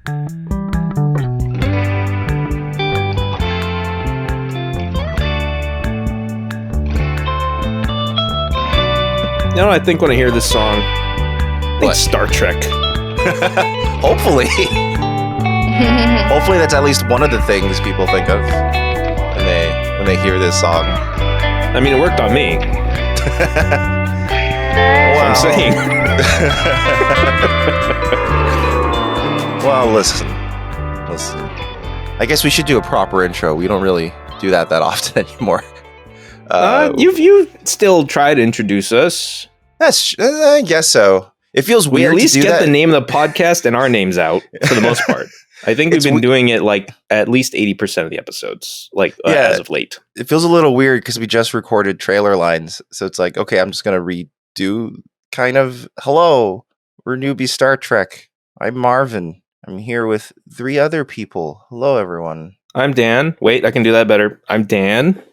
You know what I think when I hear this song? I think Star Trek. Hopefully. Hopefully that's at least one of the things people think of when they hear this song. I mean, it worked on me. Wow. I'm saying. Well, listen. I guess we should do a proper intro. We don't really do that often anymore. You still try to introduce us. I guess so. It feels weird. We at least to do get that. the name of the podcast and our names out for the most part. I think we've been doing it like at least 80% of the episodes, as of late. It feels a little weird because we just recorded trailer lines, so it's like, okay, I'm just gonna redo kind of. Hello, we're Newbie Star Trek. I'm Marvin. I'm here with 3 other people. Hello, everyone. I'm Dan. Wait, I can do that better. I'm Dan.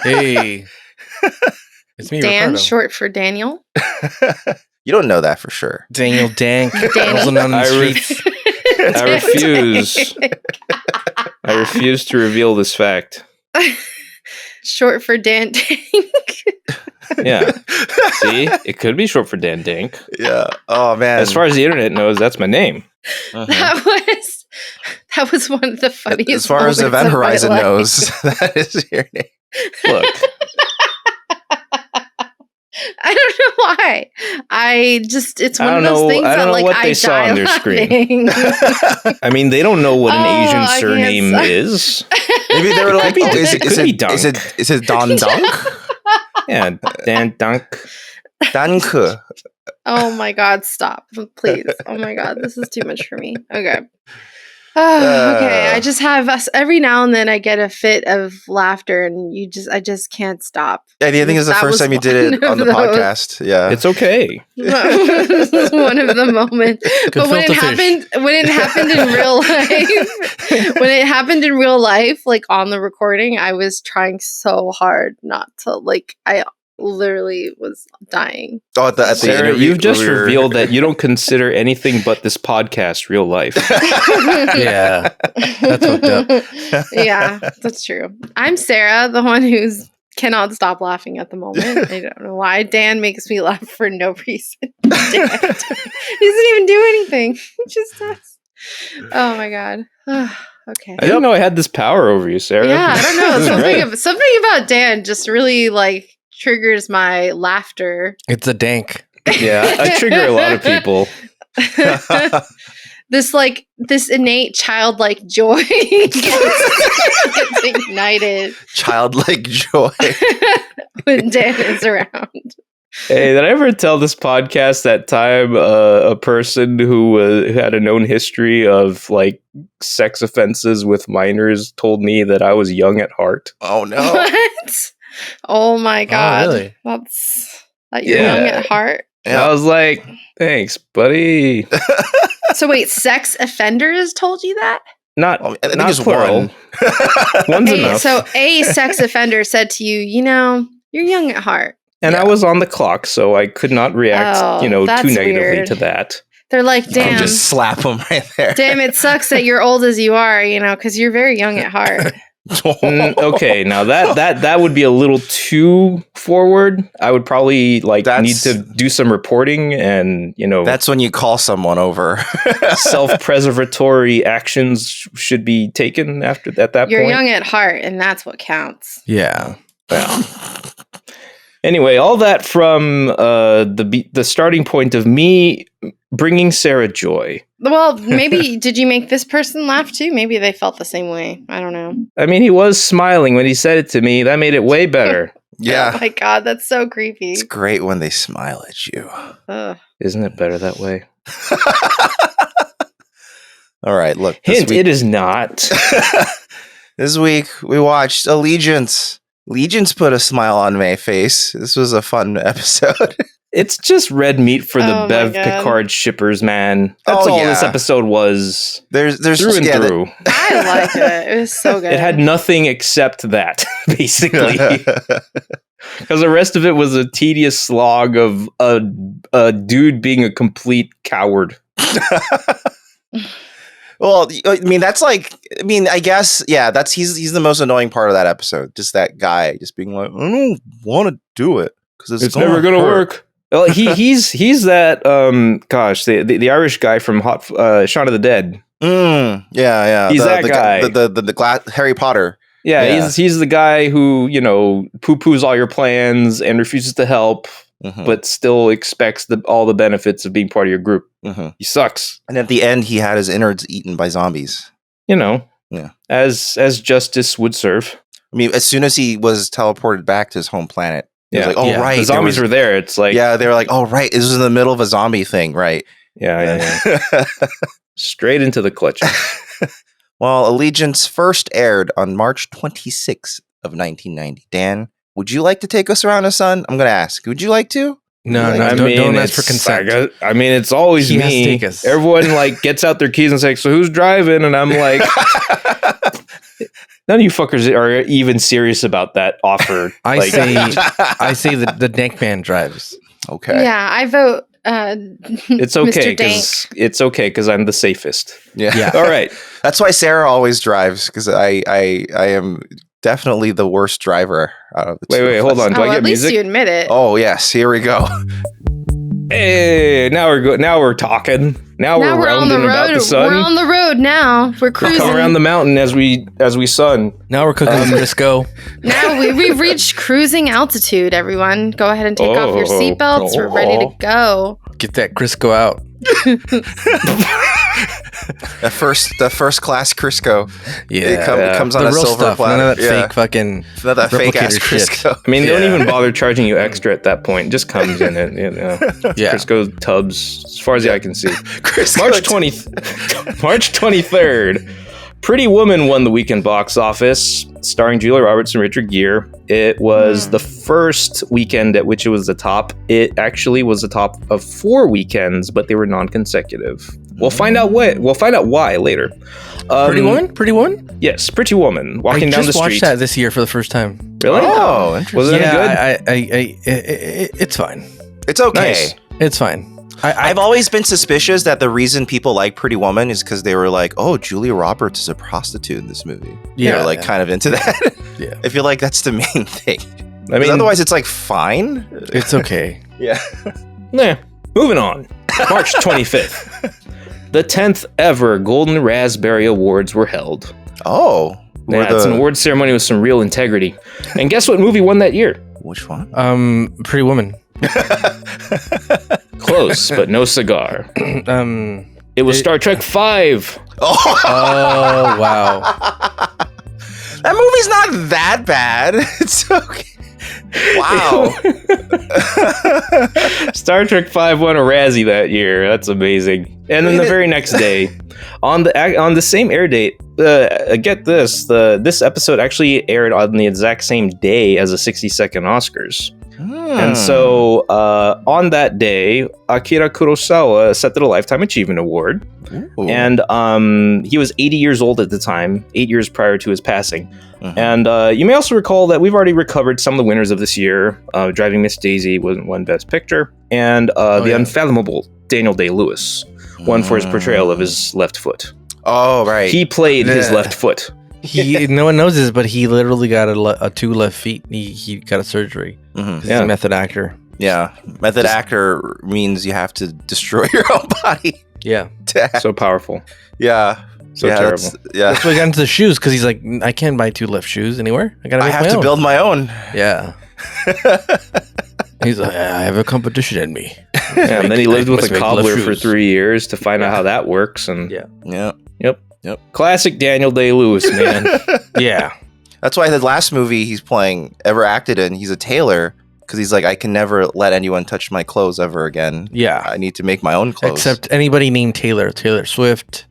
Hey. It's me, Dan, Ricardo. short for Daniel. You don't know that for sure. Daniel Dank, Danny. also known in the streets. I refuse to reveal this fact. Short for Dan Tank. Yeah. See? It could be short for Dan Dink. Yeah. Oh man. As far as the internet knows, that's my name. That was one of the funniest. As far as Event Horizon knows, that is your name. Look. I don't know why. It's one of those things I don't that know what they saw on their screen. I mean, they don't know what an Asian surname is. Maybe they were like, is it Don Dunk? Yeah, Dan Dunk. Danke. Oh my God, stop. Please. Oh my God, this is too much for me. Okay. Okay, I just have every now and then I get a fit of laughter and I just can't stop. Yeah, I think it's the first time you did it on the podcast. Yeah. It's okay. This is one of the moments. But when it happened in real life, like on the recording, I was trying so hard not to, I literally was dying. Oh, at the Sarah, interview, you've just revealed that you don't consider anything but this podcast real life. Yeah, that's hooked up. Yeah, that's true. I'm Sarah, the one who's cannot stop laughing at the moment. I don't know why. Dan makes me laugh for no reason. He doesn't even do anything. He just does. Oh my God. Okay. I didn't know I had this power over you, Sarah. Yeah, I don't know. Something about Dan just really triggers my laughter. It's a dank. Yeah, I trigger a lot of people. This innate childlike joy gets ignited. Childlike joy when Dan is around. Hey, did I ever tell this podcast that time a person who had a known history of sex offenses with minors told me that I was young at heart? Oh no. What? Oh my God. Oh, really? That you're young at heart? Yeah. I was like, thanks, buddy. So wait, sex offenders told you that? Not I think not it's plural. one. One's enough. So a sex offender said to you, you're young at heart. And I was on the clock, so I could not react, that's too negatively weird. to that. They're like, damn. Just slap them right there. Damn, it sucks that you're old as you are, because you're very young at heart. Okay, now that would be a little too forward. I would probably need to do some reporting and That's when you call someone over. Self-preservatory actions should be taken at that point. You're young at heart, and that's what counts. Yeah. Well. Anyway, all that from the starting point of me bringing Sarah joy. Well, maybe did you make this person laugh too? Maybe they felt the same way. I don't know. I mean, he was smiling when he said it to me. That made it way better. Yeah. Oh my God, that's so creepy. It's great when they smile at you. Ugh. Isn't it better that way? All right, look. Hint, it is not. This week, we watched Allegiance. Allegiance put a smile on my face. This was a fun episode. It's just red meat for the Oh Bev my God. Picard shippers, man. That's all this episode was. There's through and through. I like it. It was so good. It had nothing except that, basically. Because the rest of it was a tedious slog of a dude being a complete coward. Well, I mean, that's like, I mean, I guess, yeah, that's he's the most annoying part of that episode. Just that guy just being like, I don't want to do it because It's never gonna work. Well, he's that gosh, the Irish guy from Shaun of the Dead. Yeah. He's that guy. The Harry Potter. Yeah, he's the guy who, you know, poo-poos all your plans and refuses to help, but still expects all the benefits of being part of your group. He sucks. And at the end, he had his innards eaten by zombies. You know, yeah, as justice would serve. I mean, as soon as he was teleported back to his home planet, he was like, "Oh, right, the zombies were there." It's like, yeah, they were like, "Oh, right, this was in the middle of a zombie thing, right?" Yeah. Straight into the clutches. Well, Allegiance first aired on March 26th of 1990. Dan, would you like to take us around the sun? I'm going to ask. Would you like to? No, don't ask for consent. I mean, it's always He has to me. take us. Everyone like gets out their keys and says, "So who's driving?" And I'm like, none of you fuckers are even serious about that offer. I say that the Dank Man drives. Okay. Yeah, I vote. It's okay because I'm the safest. Yeah. All right. That's why Sarah always drives, because I am definitely the worst driver out of the two. Wait, hold on. Do I get at least music? you admit it. Oh yes, here we go. Hey, now we're talking. Now we're on the rounding about road. the sun. We're on the road now. We're cruising. Come around the mountain as we sun. Now we're cooking Crisco. Now we've reached cruising altitude, everyone. Go ahead and take off your seatbelts. We're ready to go. Get that Crisco out. The first class Crisco. Yeah, it comes on the a real silver stuff. platter. None of that fake fucking. None of that fake ass replicator shit. Crisco. I mean, they don't even bother charging you extra at that point. It just comes in it, you know. Yeah. Crisco tubs, as far as the eye can see. Crisco March 23rd. Pretty Woman won the weekend box office, starring Julia Roberts and Richard Gere. It was the first weekend at which it was the top. It actually was the top of 4 weekends, but they were non-consecutive. We'll find out why later. Pretty Woman? Yes, Pretty Woman walking down the I just street. watched that this year for the first time. Really? Oh, interesting. Was it any good? It's fine. It's okay. Nice. It's fine. I've always been suspicious that the reason people like Pretty Woman is because they were like, "Oh, Julia Roberts is a prostitute in this movie." Yeah, they're like kind of into that. Yeah. I feel like that's the main thing. I mean, otherwise, it's like fine. It's okay. Yeah. Nah. Moving on. March 25th. The 10th ever Golden Raspberry Awards were held. Oh. Yeah, it's an award ceremony with some real integrity. And guess what movie won that year? Which one? Pretty Woman. Close, but no cigar. It was Star Trek V. Oh, wow. That movie's not that bad. It's okay. Wow. Star Trek V won a Razzie that year. That's amazing. And then the very next day, on the same air date, get this, this episode actually aired on the exact same day as the 60-second Oscars. And so on that day, Akira Kurosawa accepted a Lifetime Achievement Award. Ooh. And he was 80 years old at the time, 8 years prior to his passing. And you may also recall that we've already recovered some of the winners of this year. Driving Miss Daisy won Best Picture. And the unfathomable Daniel Day-Lewis won for his portrayal of his left foot. Oh, right. He played his left foot. No one knows this, but he literally got a 2 left feet. He got a surgery. He's a method actor. Yeah. Method actor means you have to destroy your own body. Yeah. So powerful. Yeah. So terrible. That's why he got into the shoes, because he's like, I can't buy 2 left shoes anywhere. I have to build my own. Yeah. He's like, I have a competition in me. Yeah, and then he lived with a cobbler for 3 years to find out how that works. And Yep. Classic Daniel Day-Lewis, man. Yeah. That's why the last movie he's ever acted in, he's a tailor, because he's like, I can never let anyone touch my clothes ever again. Yeah. I need to make my own clothes. Except anybody named Taylor Swift.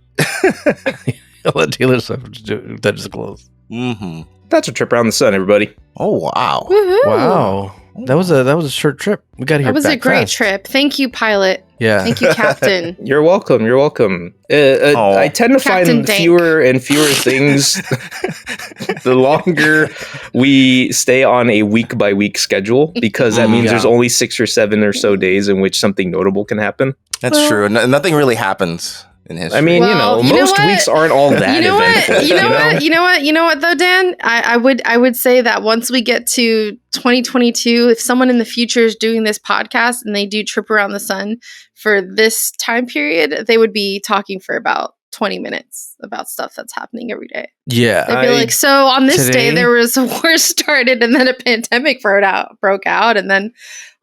I'll let Taylor Swift touch his clothes. Mm-hmm. That's a trip around the sun, everybody. Oh, wow. Woohoo. Wow. That was a short trip. We got here. That was a great fast. trip. Thank you, pilot. Yeah. Thank you, Captain. You're welcome. I tend to Captain find Dank. fewer and fewer things the longer we stay on a week-by-week schedule, because that means there's only 6 or 7 or so days in which something notable can happen. That's true. Nothing really happens in history. I mean, most weeks aren't all that eventful. You know what though, Dan? I would say that once we get to 2022, if someone in the future is doing this podcast and they do Trip Around the Sun for this time period, they would be talking for about 20 minutes about stuff that's happening every day. Yeah. They'd be like, so on this day there was a war started and then a pandemic broke out and then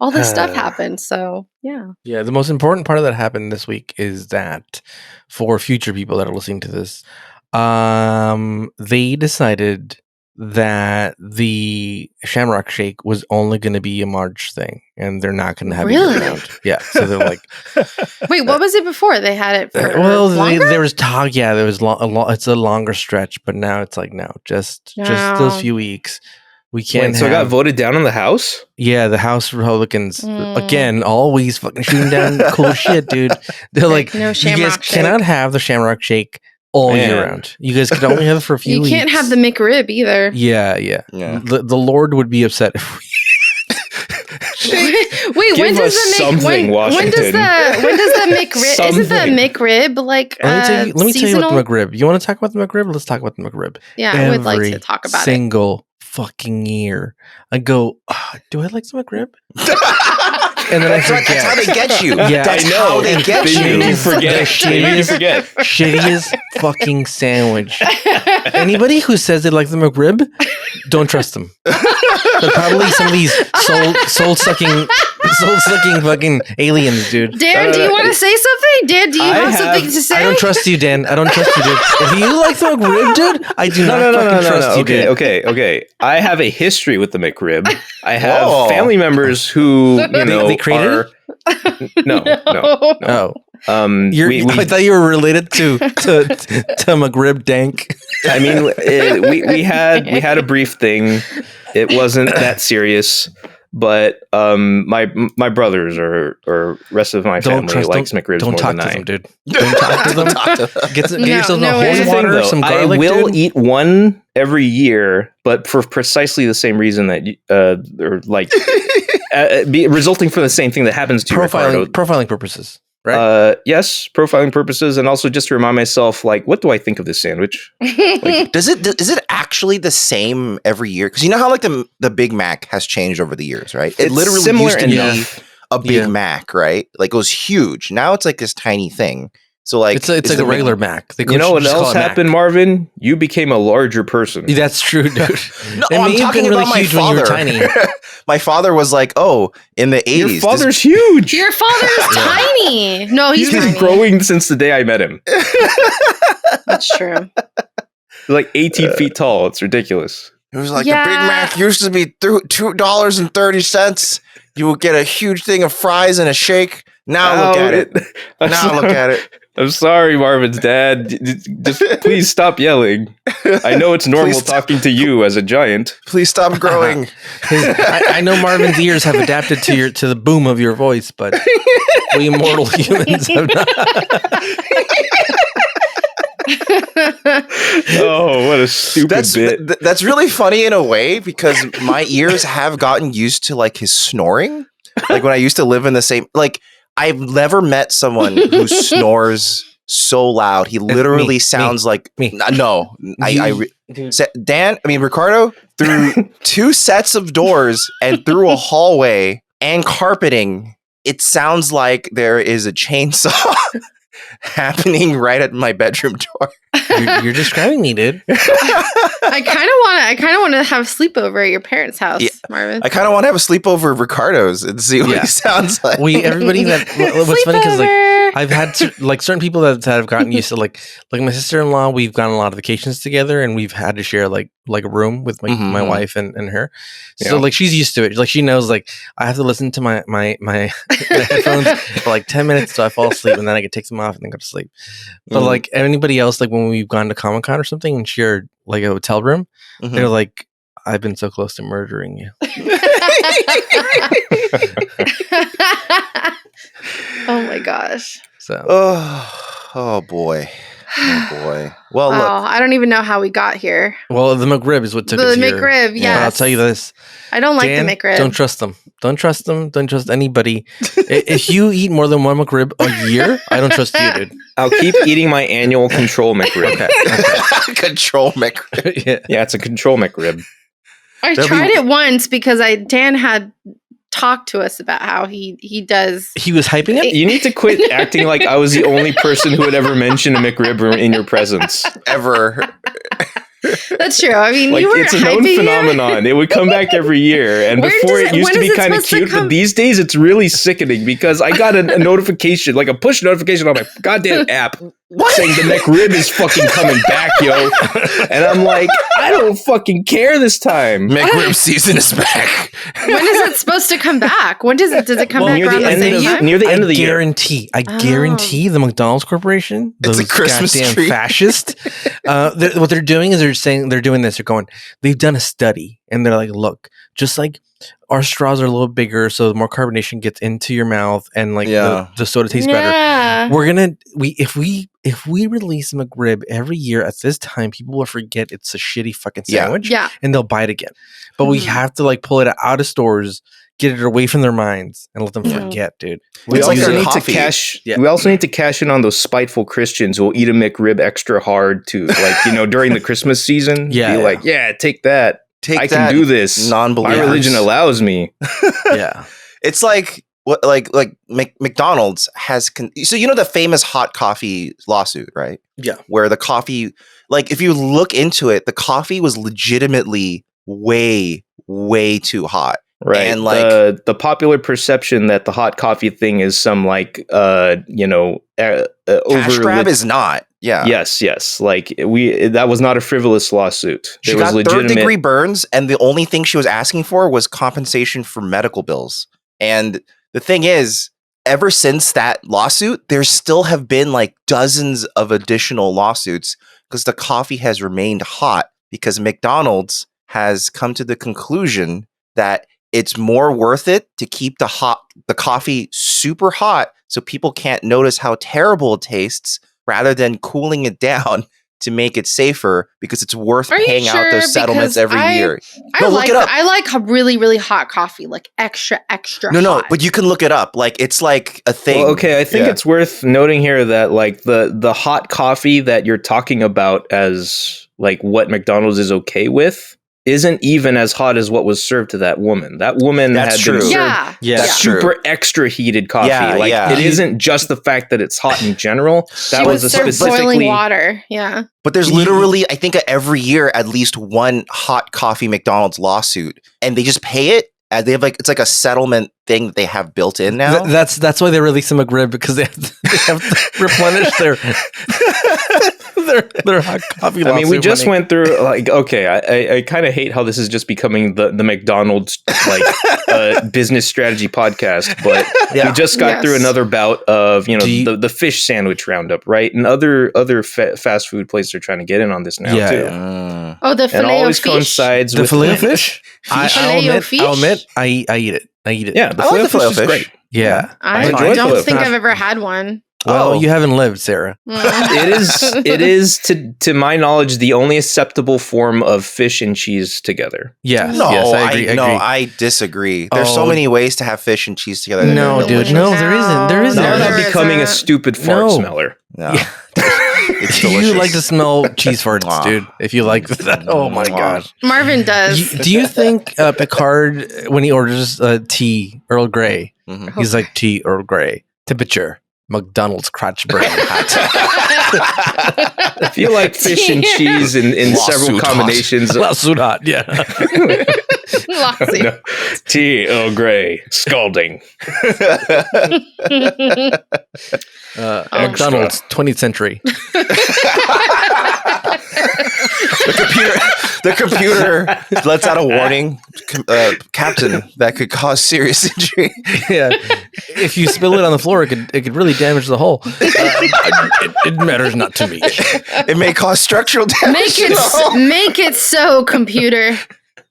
all this stuff happened. So yeah. Yeah, the most important part of that happened this week is that for future people that are listening to this, they decided that the Shamrock Shake was only going to be a March thing, and they're not going to have it around. Yeah, so they're like, wait, what was it before? They had it for there was talk. Yeah, there was it's a longer stretch, but now it's like just those few weeks. We can't. So it got voted down in the House. Yeah, the House Republicans again always fucking shooting down cool shit, dude. They're like, no you guys cannot have the Shamrock Shake all year round. You guys can only have it for a few weeks. You can't have the McRib either. Yeah. The Lord would be upset if we... Wait, when does the McRib? Isn't the McRib like let me tell you about the McRib. You want to talk about the McRib? Let's talk about the McRib. Yeah, I would like to talk about single fucking year. I go, do I like the McRib? And then I forget. That's how they get you. Yeah, that's how they get you. They make you forget. Shittiest fucking sandwich. Anybody who says they like the McRib, don't trust them. They're probably some of these soul sucking fucking aliens, dude. Dan, do you want to say something? Dan, do you have something to say? I don't trust you, Dan. I don't trust you, dude. If you like the McRib, dude, I do not trust you, dude. Okay. I have a history with the McRib. I have family members who, they created it? No. Oh. I thought you were related to McRib Dank. I mean, we had a brief thing. It wasn't that serious, but my brothers or rest of my family likes McRibs more than I. Them, dude. Don't talk to them. Get yourself some holy water, some garlic. I will eat one every year, but for precisely the same reason that resulting from the same thing that happens to profiling purposes. Right? Yes, profiling purposes, and also just to remind myself, like, what do I think of this sandwich? Like, is it actually the same every year? Because you know how like the Big Mac has changed over the years, right? It literally used to be a Big Mac, right? Like it was huge. Now it's like this tiny thing. So like it's like a regular Mac. You know what else happened, Marvin? You became a larger person. That's true, dude. No, I'm talking about my father. Tiny. My father was like, in the 80s. Your father's huge. Your father's tiny. No, he's been growing since the day I met him. That's true. He's like 18 feet tall. It's ridiculous. It was like the Big Mac used to be $2.30. You will get a huge thing of fries and a shake. Now look at it. Look at it. I'm sorry, Marvin's dad. Just please stop yelling. I know it's normal talking to you as a giant. Please stop growing. I know Marvin's ears have adapted to the boom of your voice, but we mortal humans have not. Oh, what a stupid bit. That's really funny in a way because my ears have gotten used to like his snoring. Like when I used to live in the same, like I've never met someone who snores so loud. He literally sounds like me. No, Ricardo, through 2 sets of doors and through a hallway and carpeting, it sounds like there is a chainsaw happening right at my bedroom door. You're describing me, dude. I kind of want to have a sleepover at your parents' house, Marvin. I kind of want to have a sleepover at Ricardo's and see what he sounds like. Everybody that what's funny because like I've had certain people that have gotten used to like my sister-in-law. We've gone on a lot of vacations together, and we've had to share like a room with my wife and her. So like she's used to it. Like she knows like I have to listen to my headphones for like 10 minutes so I fall asleep, and then I can take them off and then go to sleep. But like anybody else, like when we've gone to Comic-Con or something and shared like a hotel room, they're like, I've been so close to murdering you. Oh my gosh. So oh boy. Oh boy. Well, Wow, look. I don't even know how we got here. Well, the McRib is what took us The here. McRib, But yes. I'll tell you this. I don't like Dan, the McRib. Don't trust them. Don't trust them. Don't trust anybody. If you eat more than one McRib a year, I don't trust you, dude. I'll keep eating my annual control McRib. Okay. Control McRib. Yeah. Yeah, it's a control McRib. I tried it once because Dan had talked to us about how he does. He was hyping it? You need to quit acting like I was the only person who would ever mention a McRib in your presence. Ever. That's true. I mean, Like, you were it's a known hyping phenomenon. It would come back every year. And When before does it used to when be is it kind of supposed to cute, come- but these days it's really sickening because I got a notification, like a push notification on my goddamn app saying the McRib is fucking coming back, yo. And I'm like, I don't fucking care this time. McRib season is back. When is it supposed to come back? When does it come Well, back near around the the end same of time? near the end of the year. I guarantee the McDonald's Corporation, It's those a Christmas goddamn tree. fascist, what they're doing is they're doing this. They're going, they've done a study and they're like, look, just like our straws are a little bigger, so the more carbonation gets into your mouth and like the soda tastes better. Yeah. We're gonna if we release McRib every year at this time, people will forget it's a shitty fucking sandwich, Yeah. and they'll buy it again. But we have to like pull it out of stores, get it away from their minds, and let them Yeah. forget, dude. We It's like also their need to coffee. cash. Yeah. We also need to cash in on those spiteful Christians who will eat a McRib extra hard to, like, during the Christmas season. Yeah, be yeah. like, yeah, take that. Take I that, can do this. My non-believers. religion allows me. Yeah, It's like what, like McDonald's has. So the famous hot coffee lawsuit, right? Yeah. Where the coffee, like, if you look into it, the coffee was legitimately way, way too hot. Right. And, like, the popular perception that the hot coffee thing is some like Cash over grab is not. Yeah. Yes. Like that was not a frivolous lawsuit. She There was got legitimate. third-degree burns, and the only thing she was asking for was compensation for medical bills. And the thing is, ever since that lawsuit, there still have been like dozens of additional lawsuits because the coffee has remained hot because McDonald's has come to the conclusion that it's more worth it to keep the coffee super hot so people can't notice how terrible it tastes rather than cooling it down to make it safer because it's worth Are you paying out sure? those settlements Because every year. I No, look like it up. I like really, really hot coffee, like extra No, hot. but you can look it up. Like, it's like a thing. Well, okay, I think Yeah. it's worth noting here that like the hot coffee that you're talking about as like what McDonald's is okay with isn't even as hot as what was served to that woman. That woman That's had true. been served yeah. That's super true. extra heated coffee. Yeah, like yeah. it isn't just the fact that it's hot in general. That She was was a served boiling specifically water. Yeah. But there's literally, I think, every year at least one hot coffee McDonald's lawsuit, and they just pay it. They have it's like a settlement thing that they have built in now. That's why they release a McRib because they have to replenish their hot coffee. I mean, we just money. went through like okay, I kind of hate how this is just becoming the McDonald's like business strategy podcast, but we just got through another bout of the fish sandwich roundup, right? And other fast food places are trying to get in on this now too. Oh, the And filet always of fish. coincides the with filet of fish. I'll Filet-O-Fish? admit, I eat it. Yeah, the I like the filet of fish is filet-O-fish. great. Yeah. I enjoy don't filet-O-fish. think I've ever had one. Well, Oh. you haven't lived, Sarah. Mm. It is to my knowledge the only acceptable form of fish and cheese together. Yes. No, yes, I agree. I disagree. There's so Oh. many ways to have fish and cheese together. that No, are dude. delicious. No, there isn't. There isn't. Now There I'm is. becoming a stupid fart No. smeller. No. Yeah. It's You delicious. like to smell cheese farts, Mwah. dude. If you like that. Oh my Mwah. gosh. Marvin does. Do you think Picard, when he orders tea Earl Grey, Mhm. he's like tea Earl Grey, temperature, McDonald's crotch burning hot. I feel like fish and cheese in several Lawsuit combinations. Lawsuit hot, yeah. Lassie. No. Tea Earl Grey, scalding. McDonald's 20th century. The computer lets out a warning, Captain, that could cause serious injury. Yeah. If you spill it on the floor, it could really damage the hull. It matters not to me. It may cause structural damage. Make it so, computer.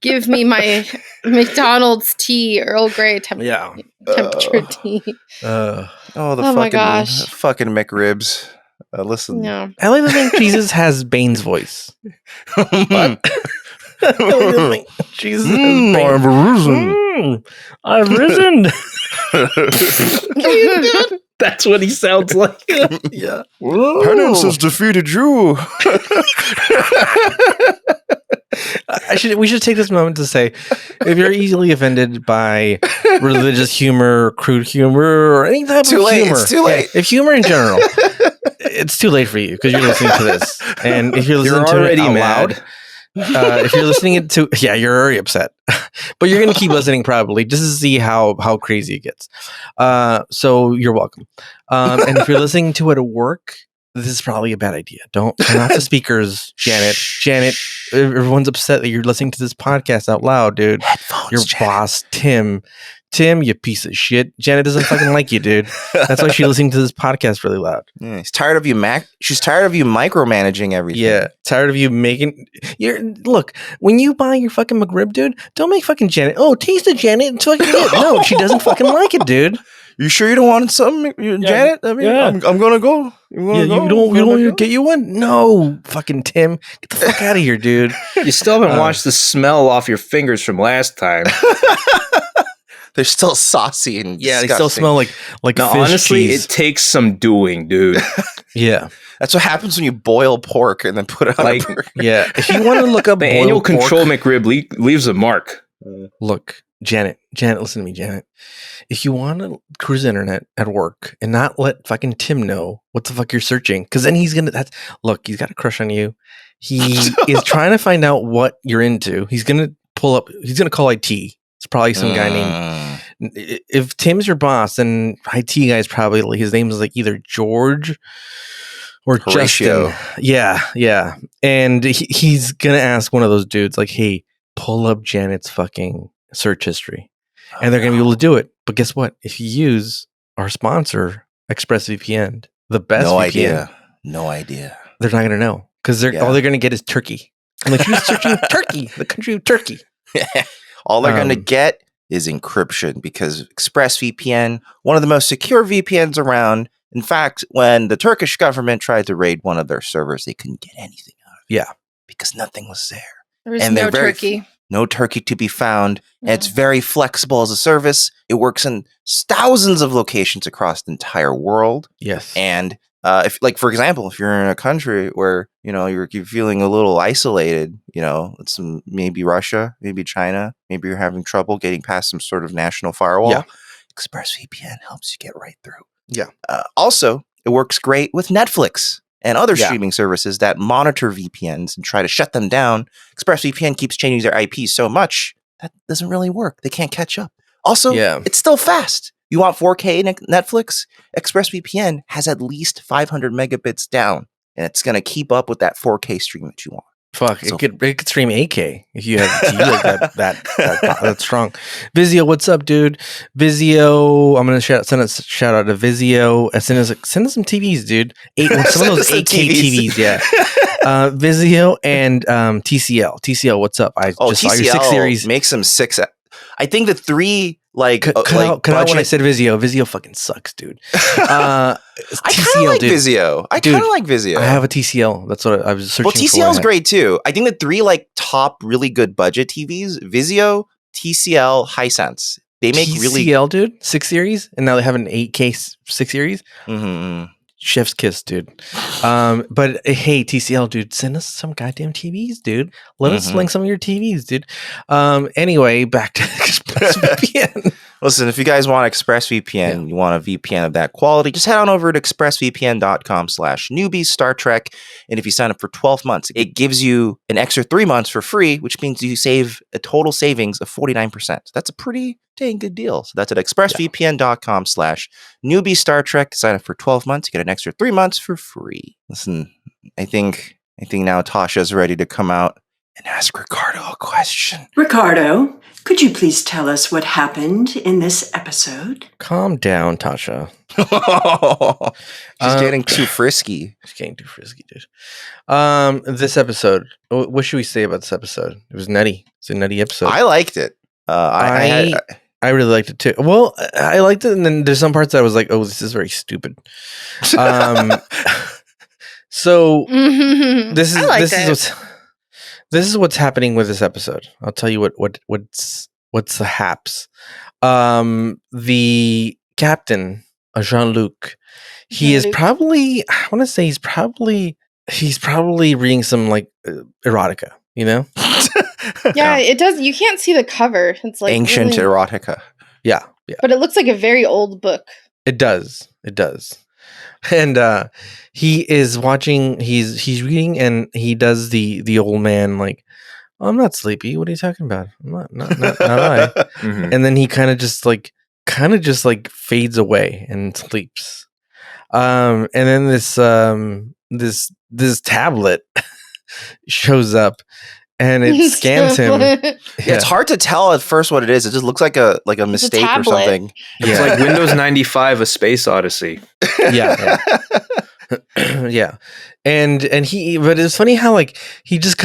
Give me my McDonald's tea, Earl Grey Yeah. temperature tea. Oh, the Oh my fucking gosh. fucking McRibs. Listen. No. I like to think Jesus has Bane's voice. What? I like to think Jesus has I've Bane. I've risen. That's what he sounds like. Yeah. Penance has defeated you. We should take this moment to say, if you're easily offended by religious humor, crude humor, or any type of humor, It's too late. if humor in general, it's too late for you because you're listening to this, and if you're listening You're to it already out mad. loud, if you're listening to, yeah, you're already upset, but you're going to keep listening probably just to see how crazy it gets. So you're welcome. And if you're listening to it at work, this is probably a bad idea. Don't turn off the speakers, Janet. Janet, everyone's upset that you're listening to this podcast out loud, dude. Headphones, Your Janet. boss, Tim, you piece of shit. Janet doesn't fucking like you, dude. That's why she's listening to this podcast really loud. Yeah, she's tired of you, She's tired of you micromanaging everything. Yeah, tired of you making. Look, when you buy your fucking McRib, dude, don't make fucking Janet. Oh, taste it, Janet. It's fucking good. No, she doesn't fucking like it, dude. You sure you don't want something, Janet? I mean, yeah. I'm gonna go. You don't want to get you one? No, fucking Tim, get the fuck out of here, dude. You still haven't washed the smell off your fingers from last time. They're still saucy and Yeah, disgusting. they still smell like No, fish honestly, cheese. it takes some doing, dude. Yeah, That's what happens when you boil pork and then put it on Like- a burger. yeah. If you want to look up The boiled annual pork- control McRib leaves a mark. Look, Janet, listen to me, Janet. If you want to cruise the internet at work and not let fucking Tim know what the fuck you're searching, because then he's gonna. Look, he's got a crush on you. He is trying to find out what you're into. He's gonna pull up. He's gonna call IT. It's probably some guy named. If Tim's your boss, then IT guy's probably his name is like either George or Horatio. Justin. Yeah, and he's gonna ask one of those dudes like, "Hey, pull up Janet's fucking search history," and they're gonna be able to do it. But guess what? If you use our sponsor, ExpressVPN, the best VPN, No idea. they're not gonna know because all they're gonna get is Turkey. I'm like, who's searching Turkey? The country of Turkey. All they're going to get is encryption because ExpressVPN, one of the most secure VPNs around. In fact, when the Turkish government tried to raid one of their servers, they couldn't get anything out of it. Yeah. Because nothing was there. There was And no they're very- turkey. No turkey to be found. And it's No. very flexible as a service. It works in thousands of locations across the entire world. Yes. And if, like, for example, if you're in a country where, you're feeling a little isolated, it's maybe Russia, maybe China, maybe you're having trouble getting past some sort of national firewall, Yeah. ExpressVPN helps you get right through. Yeah. Also, it works great with Netflix and other Yeah. streaming services that monitor VPNs and try to shut them down. ExpressVPN keeps changing their IP so much that doesn't really work. They can't catch up. Also, Yeah. it's still fast. You want 4K Netflix? ExpressVPN has at least 500 megabits down, and it's going to keep up with that 4K stream that you want. Fuck, So- it could stream 8K if you have a TV like that's strong. Vizio, what's up, dude? Vizio, I'm gonna send a shout out to Vizio. Send us some TVs, dude. Some of Send those us some 8K TVs, yeah. Vizio and TCL. TCL, what's up? I just saw your 6 series. Make some 6. I think the 3 Cut out when I said Vizio. Vizio fucking sucks, dude. I kind of like Vizio. I kind of like Vizio. I have a TCL. That's what I was searching Well, for. TCL is great too. I think the 3 top really good budget TVs: Vizio, TCL, Hisense. They make TCL, dude. 6 series, and now they have an 8K 6 series. Mm-hmm. Chef's kiss, dude. But hey, TCL, dude, send us some goddamn TVs, dude. Let us link some of your TVs, dude. Anyway, back to ExpressVPN. Listen, if you guys want ExpressVPN, you want a VPN of that quality, just head on over to expressvpn.com/newbie Star Trek. And if you sign up for 12 months, it gives you an extra 3 months for free, which means you save a total savings of 49%. That's a pretty dang good deal. So that's at expressvpn.com/newbie Star Trek. Sign up for 12 months. You get an extra 3 months for free. Listen, I think now Tasha's ready to come out and ask Ricardo a question. Ricardo, could you please tell us what happened in this episode? Calm down, Tasha. She's getting too frisky. She's getting too frisky, dude. This episode, what should we say about this episode? It was nutty. It's a nutty episode. I liked it. I really liked it too. Well, I liked it, and then there's some parts that I was like, "Oh, this is very stupid." So I like this is what's happening with this episode. I'll tell you what's the haps. The captain, Jean-Luc, he is probably, I want to say he's probably reading some like erotica, you know? Yeah, it does. You can't see the cover. It's like ancient really, erotica. Yeah. but it looks like a very old book. It does. And he is watching. He's reading, and he does the old man like, oh, I'm not sleepy. What are you talking about? I'm not I. Mhm. And then he kind of just like fades away and sleeps. And then this tablet shows up, and it scans him. Yeah, it's hard to tell at first what it is. It just looks like a mistake or something. It's like Windows 95, A Space Odyssey. Yeah. Yeah. And he, but it's funny how like he just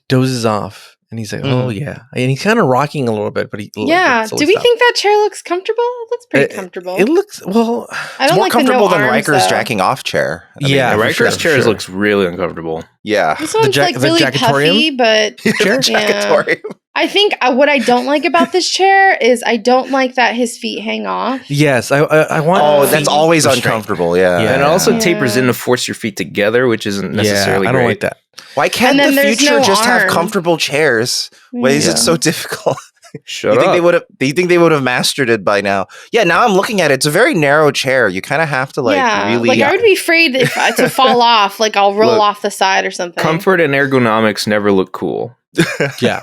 dozes off. And he's like, oh yeah, and he's kind of rocking a little bit, but do we think that chair looks comfortable? It looks pretty comfortable. It looks well. I don't more like comfortable the than arms, Riker's though. jacking off chair. I Yeah, mean, Riker's chairs looks really uncomfortable. Yeah, This one's the like really puffy, but chair? Jackatorium. I think what I don't like about this chair is I don't like that his feet hang off. Yes, I want. Oh, that's always restraint. uncomfortable. Yeah, Yeah. And it also Yeah. tapers in to force your feet together, which isn't necessarily I don't great. like that. Why can't And then the there's future no just have arm. comfortable chairs? Why is it so difficult? Shut Do up. you think they would have mastered it by now? Yeah, now I'm looking at it. It's a very narrow chair. You kind of have to really. Like I would be afraid to fall off. Like I'll roll Look, off the side or something. Comfort and ergonomics never look cool. Yeah.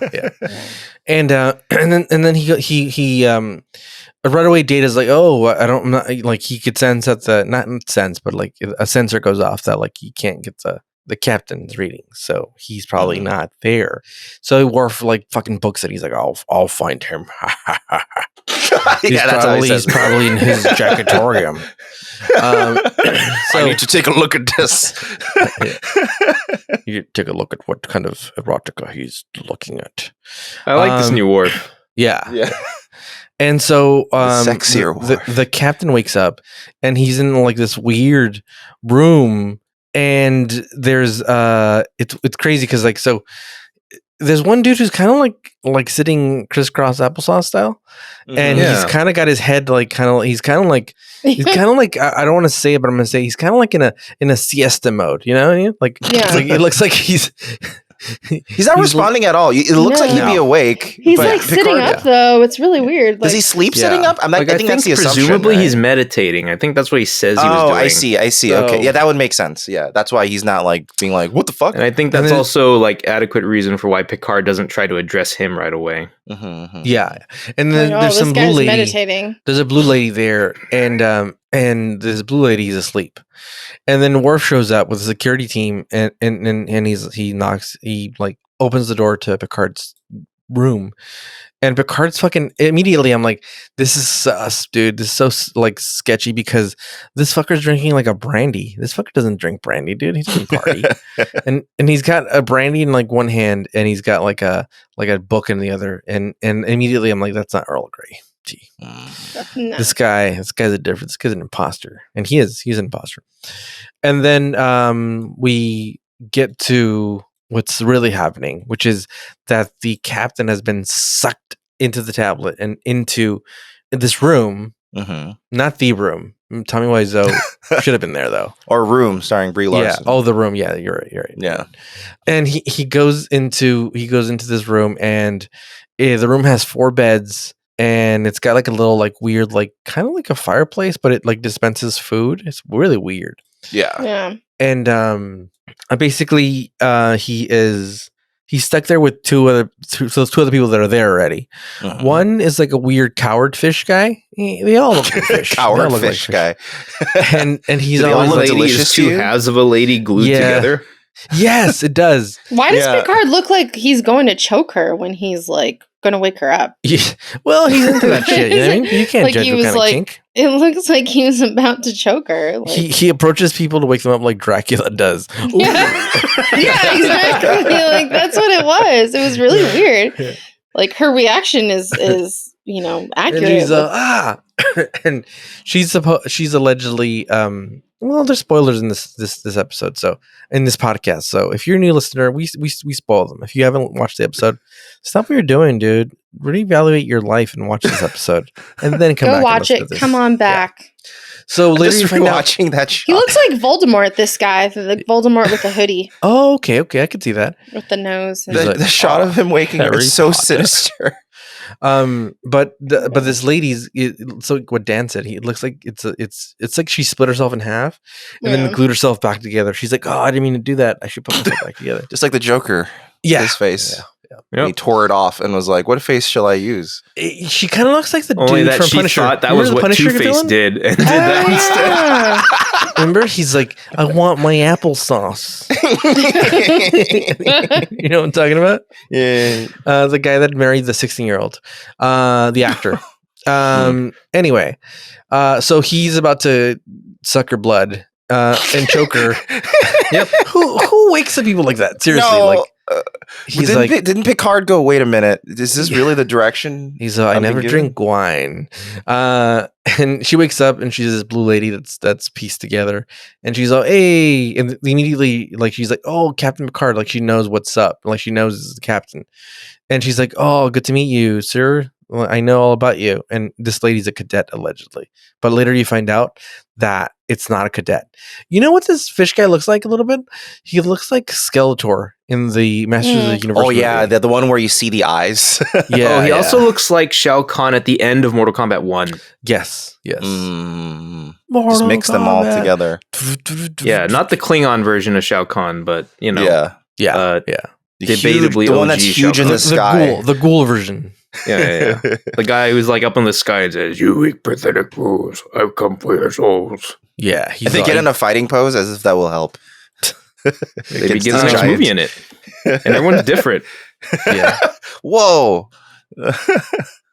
And then he right away Data's like, oh, I'm not like, he could sense that not sense, but like a sensor goes off that like he can't get the captain's reading, so he's probably not there. So Worf like fucking books it. He's like, I'll find him. He's probably in his jackatorium. So I need to take a look at this. you take a look at what kind of erotica he's looking at. I like this new Worf. Yeah. And so sexier the captain wakes up, and he's in like this weird room, and there's it's crazy because like, so there's one dude who's kind of like sitting crisscross applesauce style, and he's kind of got his head like he's kind of like I don't want to say it, but I'm gonna say he's kind of like in a siesta mode, you know? Like, like it looks like he's not responding at all. It looks like he'd be awake. He's but like sitting up though. It's really weird. Does he sleep sitting up? I think that's the assumption. Presumably he's meditating. I think that's what he says he was doing. I see. So, okay. Yeah, that would make sense. Yeah, that's why he's not like being like, what the fuck? And I think that's also like adequate reason for why Picard doesn't try to address him right away. Yeah. And then there's some blue lady meditating. There's a blue lady there, and this blue lady's asleep. And then Worf shows up with a security team, and he like opens the door to Picard's room, and Picard's fucking immediately. I'm like, this is sus, dude. This is so like sketchy because this fucker's drinking like a brandy. This fucker doesn't drink brandy, dude. He doesn't party. and he's got a brandy in like one hand, and he's got like a book in the other. And immediately I'm like, that's not Earl Grey tea. No. This guy's an imposter, and he's an imposter. And then we get to what's really happening, which is that the captain has been sucked into the tablet and into this room, not the room. Tell me why Zoe should have been there though. Or Room, starring Brie Larson. Yeah. Oh, the room. Yeah, you're right. Yeah. And he goes into this room, and the room has 4 beds. And it's got like a little like weird, like kind of like a fireplace, but it like dispenses food. It's really weird. Yeah. And basically he's stuck there with two other people that are there already. One is like a weird coward fish guy. They all look like fish. Coward fish guy. and he's the always one like lady is 2 halves of a lady glued together. Yes, it does. Why does Picard look like he's going to choke her when he's like going to wake her up? Yeah. Well, he's into that shit. You know what I mean? You can't like judge he what was kind like, of kink. It looks like he was about to choke her. Like. He approaches people to wake them up like Dracula does. Yeah, exactly. Like that's what it was. It was really weird. Like her reaction is accurate. And he's and she's allegedly well, there's spoilers in this episode, so in this podcast. So if you're a new listener, we spoil them. If you haven't watched the episode, stop what you're doing, dude. Reevaluate your life and watch this episode, and then come Go back. watch it. Come on back. Yeah. So later you find out watching that shot. He looks like Voldemort. This guy, the Voldemort with the hoodie. Oh, okay, I could see that. With the nose. And The shot of him waking up is so sinister. But this lady's so what Dan said. It looks like it's like she split herself in half and then glued herself back together. She's like, oh, I didn't mean to do that. I should put myself back together. Just like the Joker. Yeah, his face. Yeah. He tore it off and was like, "What face shall I use?" She kind of looks like the Only dude that from she Punisher. thought that Remember was the what Punisher Two-Face villain? did and did that instead. Remember, he's like, I want my applesauce. You know what I'm talking about? Yeah. The guy that married the 16-year-old, the actor. Anyway, so he's about to suck her blood and choke her. Yep. Who wakes up people like that? Seriously, No, he's didn't Picard go, wait a minute, is this really the direction? He's I never drink wine. And she wakes up and she's this blue lady that's pieced together, and she's like, hey, and immediately she's like, oh, Captain Picard, like she knows what's up, like she knows this is the captain, and she's like, oh, good to meet you, sir. Well, I know all about you. And this lady's a cadet allegedly, but later you find out that it's not a cadet. You know what this fish guy looks like a little bit? He looks like Skeletor in the Masters of the Universe. Oh yeah, movie. the one where you see the eyes. Yeah. He also looks like Shao Kahn at the end of Mortal Kombat 1. Yes. Just mix them all together. Yeah, not the Klingon version of Shao Kahn, but you know. Yeah. Debatably the one OG that's huge in the sky. The ghoul version. Yeah. The guy who's like up in the sky and says, "You weak, pathetic fools! I've come for your souls." Yeah, If they get in a fighting pose, as if that will help. They begin the next movie in it, and everyone's different. Yeah. Whoa.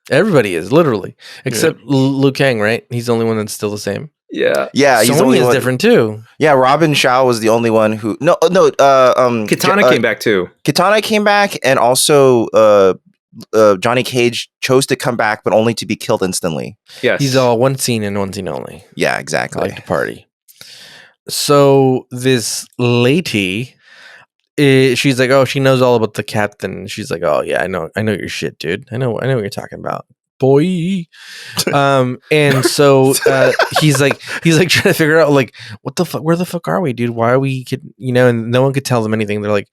Everybody is literally except Liu Kang, right? He's the only one that's still the same. Yeah. He's the Sony only is one. Different too. Yeah, Robin Shao was the only one who. Kitana came back too. Kitana came back, and also Johnny Cage chose to come back, but only to be killed instantly. Yes. He's all one scene and one scene only. Yeah, exactly. Like to party. So this lady, she's like, oh, she knows all about the captain. She's like, oh yeah, I know your shit, dude. I know what you're talking about, boy. And so he's like trying to figure out like, what the fuck, where the fuck are we, dude? Why are we, and no one could tell them anything. They're like,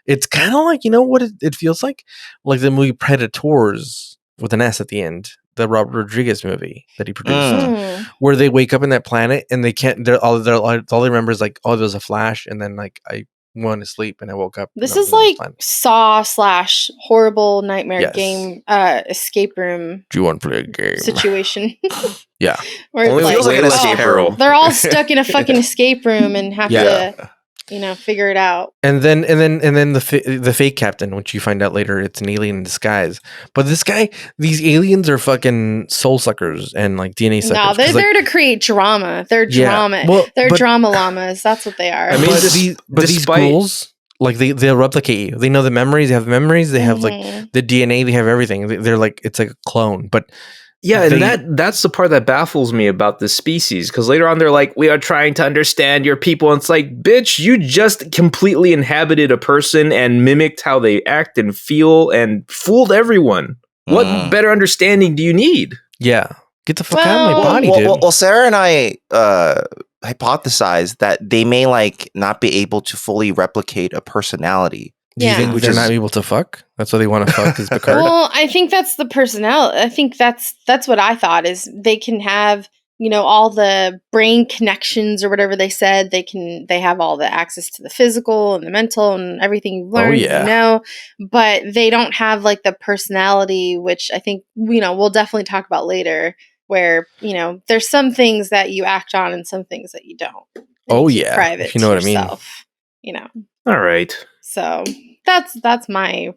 it's kind of like, you know what it feels like the movie Predators with an S at the end, the Robert Rodriguez movie that he produced, where they wake up in that planet and they can't. All they remember is like, oh, there was a flash, and then like I went to sleep and I woke up. This is like Saw / horrible nightmare game escape room. Do you want to play a game situation? Yeah, where Only feels like an escape room. They're all stuck in a fucking escape room and have to. Figure it out. And then the fake captain, which you find out later, it's an alien in disguise. But these aliens are fucking soul suckers and like DNA suckers. No, they're there to create drama. They're drama. Well, they're drama llamas. That's what they are. I mean, these ghouls, like they'll replicate you. They know the memories. They have memories. They have like the DNA. They have everything. They're like, it's like a clone, but. Yeah, and that's the part that baffles me about this species, because later on they're like, we are trying to understand your people, and it's like, bitch, you just completely inhabited a person and mimicked how they act and feel and fooled everyone. What better understanding do you need? Yeah. Get the fuck out of my body, dude. Well, Sarah and I hypothesized that they may like not be able to fully replicate a personality. Do you think they're not able to fuck? That's why they want to fuck is Picard? Well, I think that's the personality. I think that's what I thought is they can have, all the brain connections or whatever they said. They have all the access to the physical and the mental and everything you've learned, but they don't have like the personality, which I think, we'll definitely talk about later, where, there's some things that you act on and some things that you don't. Private, you know what yourself, I mean. All right. So that's my,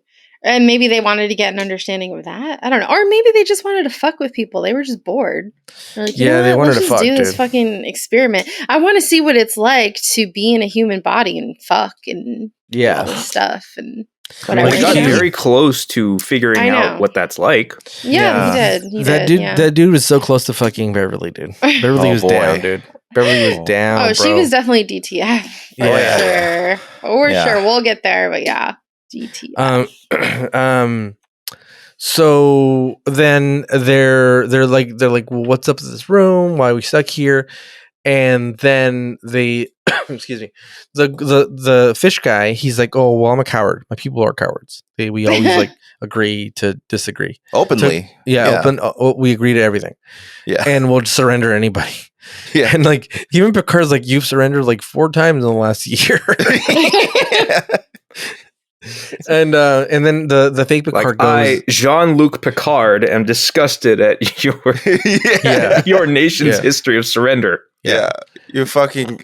and maybe they wanted to get an understanding of that. I don't know, or maybe they just wanted to fuck with people. They were just bored. Like, they wanted to fuck. Do this fucking experiment. I want to see what it's like to be in a human body and fuck and all this stuff and whatever. He got very close to figuring out what that's like. Yeah, he did. That dude was so close to fucking Beverly, dude. Beverly was down, dude. Beverly was down. Oh, she was definitely DTF. Yeah. For sure. We'll get there, but yeah, DTF. So then they're like, well, what's up with this room? Why are we stuck here? And then they, excuse me, the fish guy, he's like, oh, well, I'm a coward. My people are cowards. We always like agree to disagree Openly. We agree to everything. Yeah. And we'll surrender anybody. Yeah. And like, even Picard's like, you've surrendered like 4 times in the last year. And then the fake Picard goes, I, Jean-Luc Picard, am disgusted at your nation's history of surrender. Yeah. You're fucking... Oddly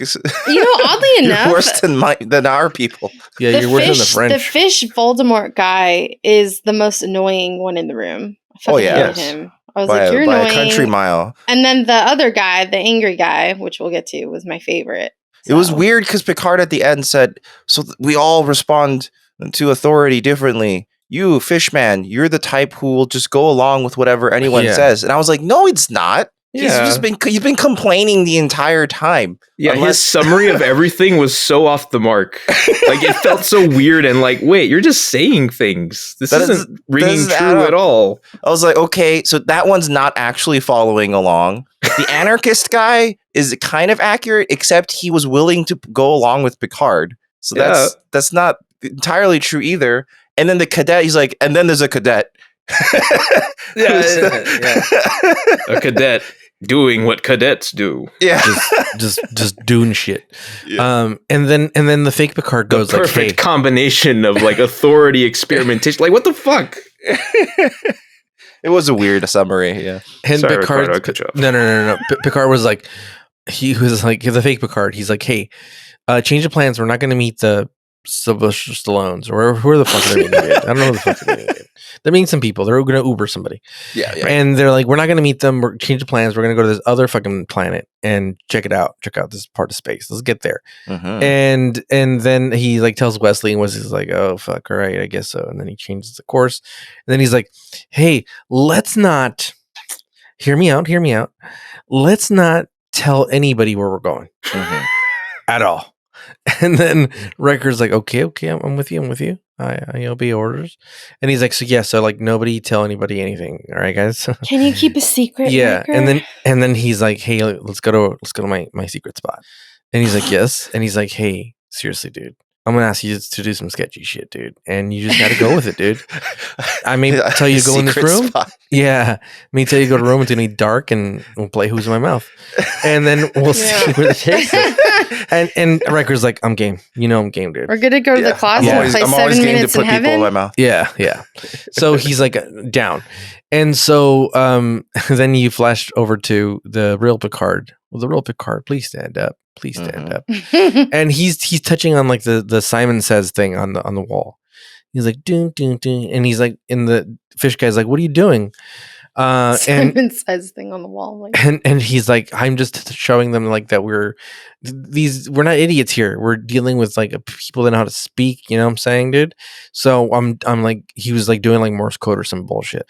enough... You're worse than our people. Yeah, you're worse than the French. The fish Voldemort guy is the most annoying one in the room. I hated him. I was like, you're annoying. By a country mile. And then the other guy, the angry guy, which we'll get to, was my favorite. So. It was weird because Picard at the end said, so we all respond to authority differently. You, Fishman, you're the type who will just go along with whatever anyone says. And I was like, no, it's not. He's been complaining the entire time. Yeah, his summary of everything was so off the mark. Like, it felt so weird and like, wait, you're just saying things. This isn't ringing true at all. I was like, okay, so that one's not actually following along. The anarchist guy is kind of accurate, except he was willing to go along with Picard. So that's not entirely true either. And then the cadet, he's like, and then there's a cadet. A cadet doing what cadets do. Yeah. just doing shit. Yeah. And then the fake Picard goes the perfect like, hey. combination of like authority experimentation. Like, what the fuck? It was a weird summary, yeah. And sorry, Picard, Ricardo, no. Picard was like, he was like, the fake Picard. He's like, hey, change of plans. We're not going to meet the Sylvester Stallones or who the fuck they're going to meet. I don't know who the fuck they're going to meet. They're meeting some people. They're going to Uber somebody. Yeah. And they're like, we're not going to meet them. We're change of plans. We're going to go to this other fucking planet and check it out. Check out this part of space. Let's get there. Mm-hmm. And then he like tells Wesley, and Wesley's like, oh fuck, all right, I guess so. And then he changes the course. And then he's like, hey, let's not hear me out. Let's not tell anybody where we're going at all. And then Riker's like, okay, I'm with you. I obey orders. And he's like, so like nobody tell anybody anything. All right, guys. Can you keep a secret? Yeah. Riker? And then he's like, hey, let's go to my secret spot. And he's like, yes. And he's like, hey, seriously, dude, I'm gonna ask you to do some sketchy shit, dude, and you just gotta go with it, dude. I may tell you to go in this room. Spot. Yeah, I may tell you to go to the room. It's gonna be dark, and we'll play Who's in My Mouth, and then we'll see where it takes us. And Riker's like, I'm game. I'm game, dude. We're gonna go to the closet and play 7 minutes in heaven. People in my mouth. Yeah. So he's like down, and so then you flashed over to the real Picard. Well, the real Picard, please stand up. Please stand up. And he's touching on like the Simon Says thing on the wall. He's like doom, and he's like, in the fish guy's like, what are you doing? Simon Says thing on the wall. Like. And he's like, I'm just showing them like that we're not idiots here. We're dealing with like people that know how to speak. You know what I'm saying, dude? So I'm like, he was like doing like Morse code or some bullshit.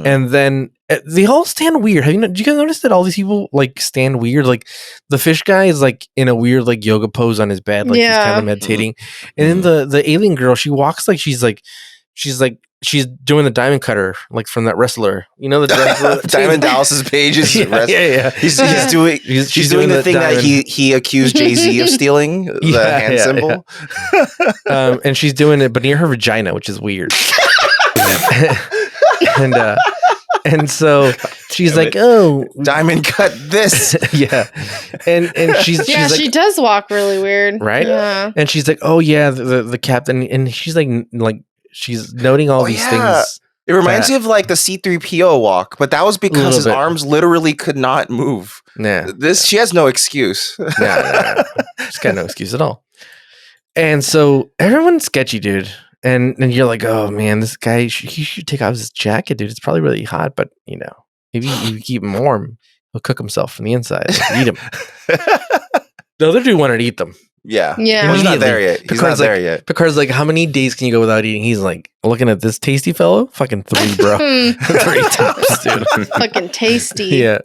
And then they all stand weird. Did you guys notice that all these people like stand weird? Like the fish guy is like in a weird like yoga pose on his bed, like he's kind of meditating. And then the alien girl, she walks like she's doing the diamond cutter, like from that wrestler. You know the wrestler? Diamond Dallas's Page is yeah. She's doing the thing diamond. That he accused Jay-Z of stealing, the hand symbol. Yeah. And she's doing it, but near her vagina, which is weird. And so she's like, "Oh, diamond cut this." Yeah, and she's like, she does walk really weird, right? Yeah, and she's like, "Oh yeah, the captain," and she's like she's noting all these things. It reminds me of like the C-3PO walk, but that was because his arms literally could not move. Yeah, she has no excuse. No. She's got no excuse at all. And so everyone's sketchy, dude. And you're like, oh man, this guy, he should take off his jacket, dude. It's probably really hot, but maybe you keep him warm, he'll cook himself from the inside, eat him. The other dude wanted to eat them. Yeah. Yeah. He's not there yet. He's Picard's not there yet. Picard's like, how many days can you go without eating? He's like, looking at this tasty fellow? Fucking 3, bro. 3 tops, dude. Fucking tasty. Yeah.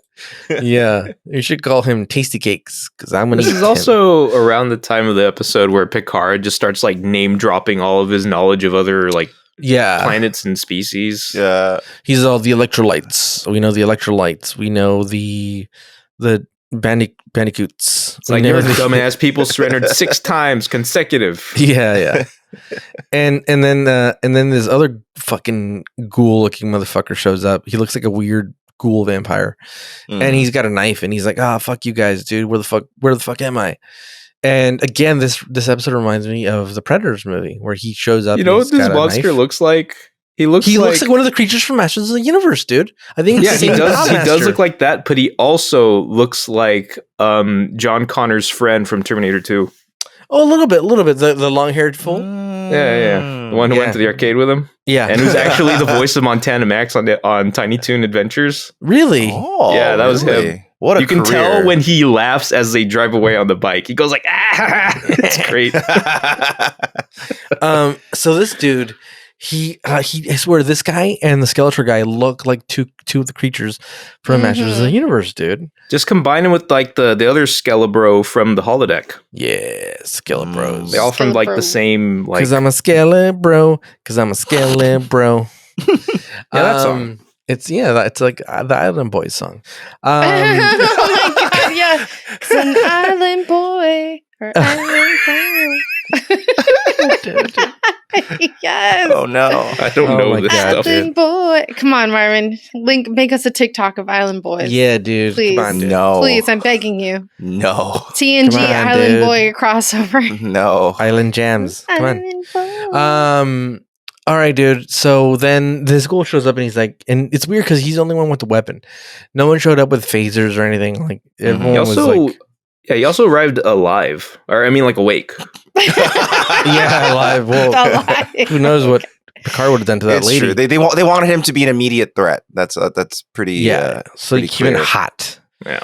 Yeah. You should call him Tasty Cakes because I'm going to This is also around the time of the episode where Picard just starts like name dropping all of his knowledge of other like planets and species. Yeah. He's all the electrolytes. We know the electrolytes. We know the bandicoots. It's like your dumbass people surrendered 6 times consecutive. Yeah. and then this other fucking ghoul looking motherfucker shows up. He looks like a weird ghoul vampire, and he's got a knife, and he's like, fuck you guys, dude. Where the fuck am I? And again, this episode reminds me of the Predators movie where he shows up. You know what this monster looks like? He looks like one of the creatures from Masters of the Universe, dude. I think he does look like that, but he also looks like John Connor's friend from Terminator 2. Oh, a little bit. The long-haired fool. Yeah. The one who went to the arcade with him. Yeah. And who's actually the voice of Montana Max on Tiny Toon Adventures. Really? Oh, yeah, that was him. What a You can career. tell when he laughs as they drive away on the bike. He goes like, it's great. So this dude, I swear this guy and the Skeletor guy look like two of the creatures from Masters of the Universe, dude. Just combine him with like the other Skelebro from the holodeck. Yeah, Skelebros. They all from like the same like. Because I'm a Skelebro. Yeah, that song. It's like the Island Boys song. Oh my god, yeah. It's an island boy or island boy. Yes. Oh no. I don't know this stuff. Island boy. Come on, Marvin. Make us a TikTok of Island Boys. Yeah, dude. Please. Come on, dude. No. Please, I'm begging you. No. TNG Come on, Island dude. Boy crossover. No. Island Jams. Come on. Island Boy. All right, dude. So then this ghoul shows up and he's like, and it's weird because he's the only one with the weapon. No one showed up with phasers or anything. Like everyone was like, he also arrived alive, or I mean, like awake. yeah, alive. Well, Alive. who knows what Picard would have done to that It's lady? true. They wanted him to be an immediate threat. That's pretty. So pretty he came in clear. hot.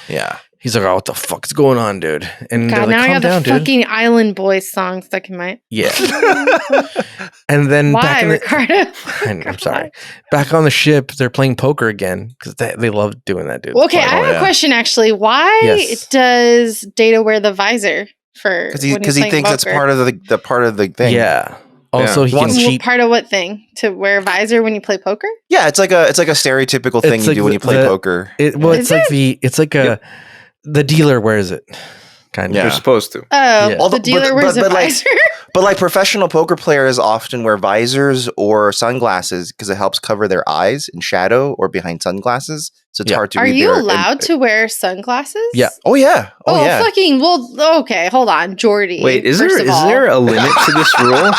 Yeah. He's like, "Oh, what the fuck's going on, dude?" And God, they're now like, I "Calm got down, the dude." fucking Island Boys song stuck in my. Yeah. And then Why, back in Ricardo? I'm sorry. Back on the ship, they're playing poker again because they love doing that, dude. Well, okay, I have a question actually. Why does Data wear the visor for? Because he thinks that's part of the thing. Yeah. Also, he can cheat. Part of what thing? To wear a visor when you play poker? Yeah, it's like a stereotypical thing you do when you play poker. The dealer wears it. Kind of. You're supposed to. Oh, the dealer wears a visor. But like professional poker players often wear visors or sunglasses because it helps cover their eyes in shadow or behind sunglasses. So it's hard to read. Are you allowed to wear sunglasses? Yeah. Oh yeah. Oh yeah. Fucking well. Okay, hold on, Jordy. Wait, is there a limit to this rule?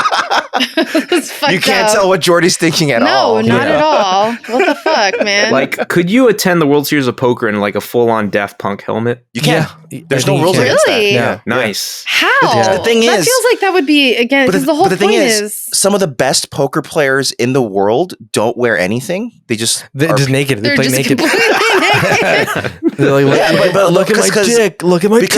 You can't tell what Jordy's thinking at all. No, not at all. What the fuck, man? Like, could you attend the World Series of Poker in like a full-on Daft Punk helmet? You can. Yeah. There's no rules against that. Really? Yeah. Nice. How? The thing that is, feels like that would be again because the whole thing point is some of the best poker players in the world don't wear anything. They're just naked. They play just naked. completely naked. They're like, but look at my dick. Look at my dick.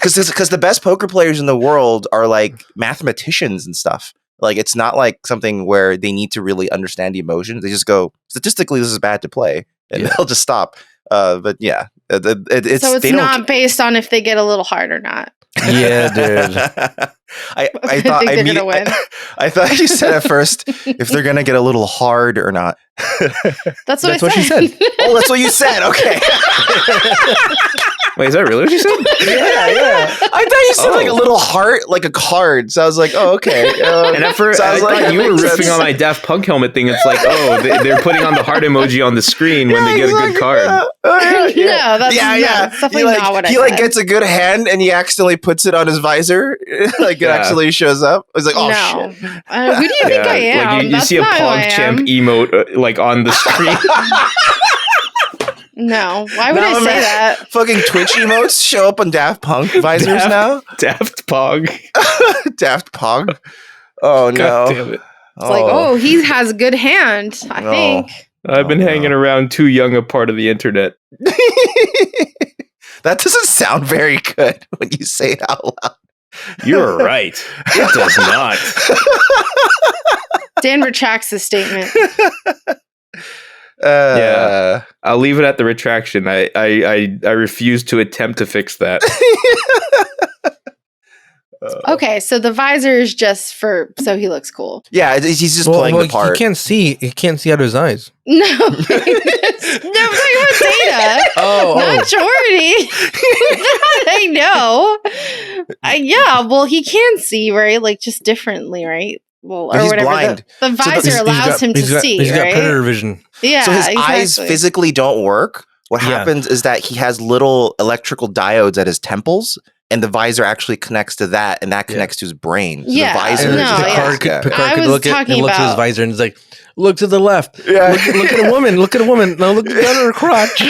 Because the best poker players in the world are like mathematicians and stuff. Like it's not like something where they need to really understand the emotions. They just go, statistically, this is bad to play, and they'll just stop. But yeah, it's not based on if they get a little hard or not. Yeah, dude. I thought they're gonna win. I thought you said at first if they're gonna get a little hard or not. That's what she said. Oh, that's what you said. Okay. Wait, is that really what you said? Yeah. I thought you said like a little heart, like a card. So I was like, oh, okay. And at first, I thought you were riffing on my Daft Punk helmet thing. It's like, oh, they're putting on the heart emoji on the screen when they get a good card. No, that's definitely not what I said. He gets a good hand and he accidentally puts it on his visor. It actually shows up. I was like, oh shit. Who do you think I am? Like you see a PogChamp emote like on the screen. No, why would I say that? Fucking Twitch emotes show up on Daft Punk visors now. Daft Pog. Daft Pog. Oh no! Damn it. It's like, he has a good hand. I think. I've been hanging around too young a part of the internet. That doesn't sound very good when you say it out loud. You're right. It does not. Dan retracts his statement. Yeah. I'll leave it at the retraction. I refuse to attempt to fix that. Okay, so the visor is just so he looks cool. Yeah, he's just playing the part. He can't see out of his eyes. No, no, I'm talking about Data. Not Jordy. I know. Yeah, well, he can see, right? Like just differently, right? Well, or he's whatever. blind. The visor allows him to see. He's got right? predator vision. Yeah, so his eyes physically don't work. What happens is that he has little electrical diodes at his temples, and the visor actually connects to that, and that connects to his brain. So yeah, the visor Picard could look at his visor and it's like, look to the left. Yeah. Look at a woman. Look at a woman. Now look at her crotch.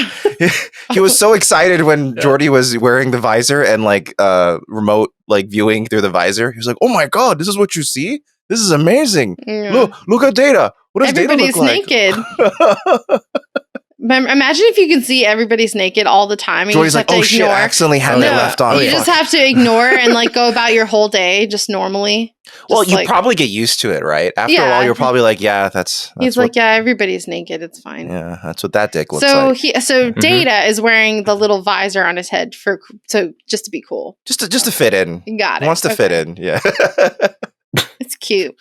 He was so excited when Geordi was wearing the visor and like remote like viewing through the visor. He was like, "Oh my god, this is what you see? This is amazing! Yeah. Look at Data. What does Everybody's Data look naked. Imagine if you could see everybody's naked all the time. And Jordy's like, "Oh shit, I accidentally had that left on." You just have to ignore and like go about your whole day just normally. Well, you probably get used to it, right? After a while, you're probably like, "Yeah, that's." He's like, "Yeah, everybody's naked. It's fine." Yeah, that's what that dick looks like. So Data is wearing the little visor on his head just to be cool, just to fit in. You got it. He wants to fit in. Yeah, it's cute.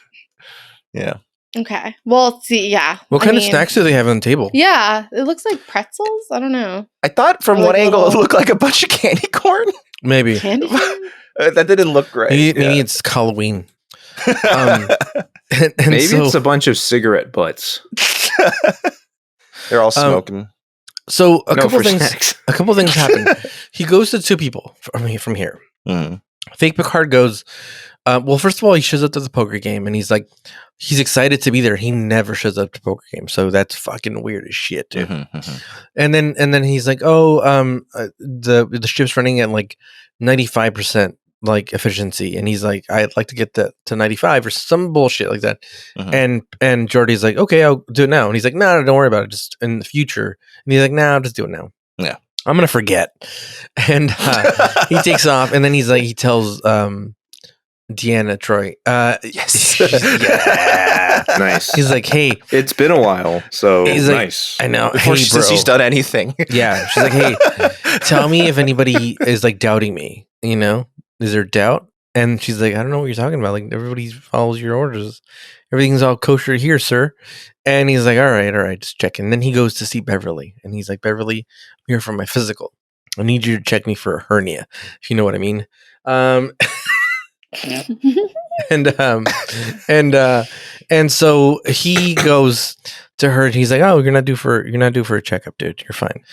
Yeah. Okay. Well, see, yeah. What kind of snacks do they have on the table? Yeah, it looks like pretzels. I don't know. I thought from one angle it looked like a bunch of candy corn. Maybe. Candy corn? That didn't look great. Maybe it's Halloween. Maybe it's a bunch of cigarette butts. They're all smoking. So a couple things happen. He goes to two people from here. Fake Picard goes. Well, first of all, he shows up to the poker game, and he's excited to be there. He never shows up to poker game, so that's fucking weird as shit, dude. And then he's like, the ship's running at like 95% like efficiency, and he's like, I'd like to get that to 95 or some bullshit like that. And Geordi's like, okay, I'll do it now, and he's like, no, don't worry about it, just in the future. And he's like, no, I'll just do it now. Yeah, I'm gonna forget. And he takes off, and then he tells Deanna Troy. Yes. Yeah. Nice. He's like, hey. It's been a while, so he's nice. Like, I know. Before she's done anything. Yeah. She's like, hey, tell me if anybody is like doubting me. You know? Is there doubt? And she's like, I don't know what you're talking about. Like, everybody follows your orders. Everything's all kosher here, sir. And he's like, all right, just check. And then he goes to see Beverly. And he's like, Beverly, I'm here for my physical. I need you to check me for a hernia, if you know what I mean. And so he goes to her and he's like, oh, you're not due for a checkup, dude. You're fine.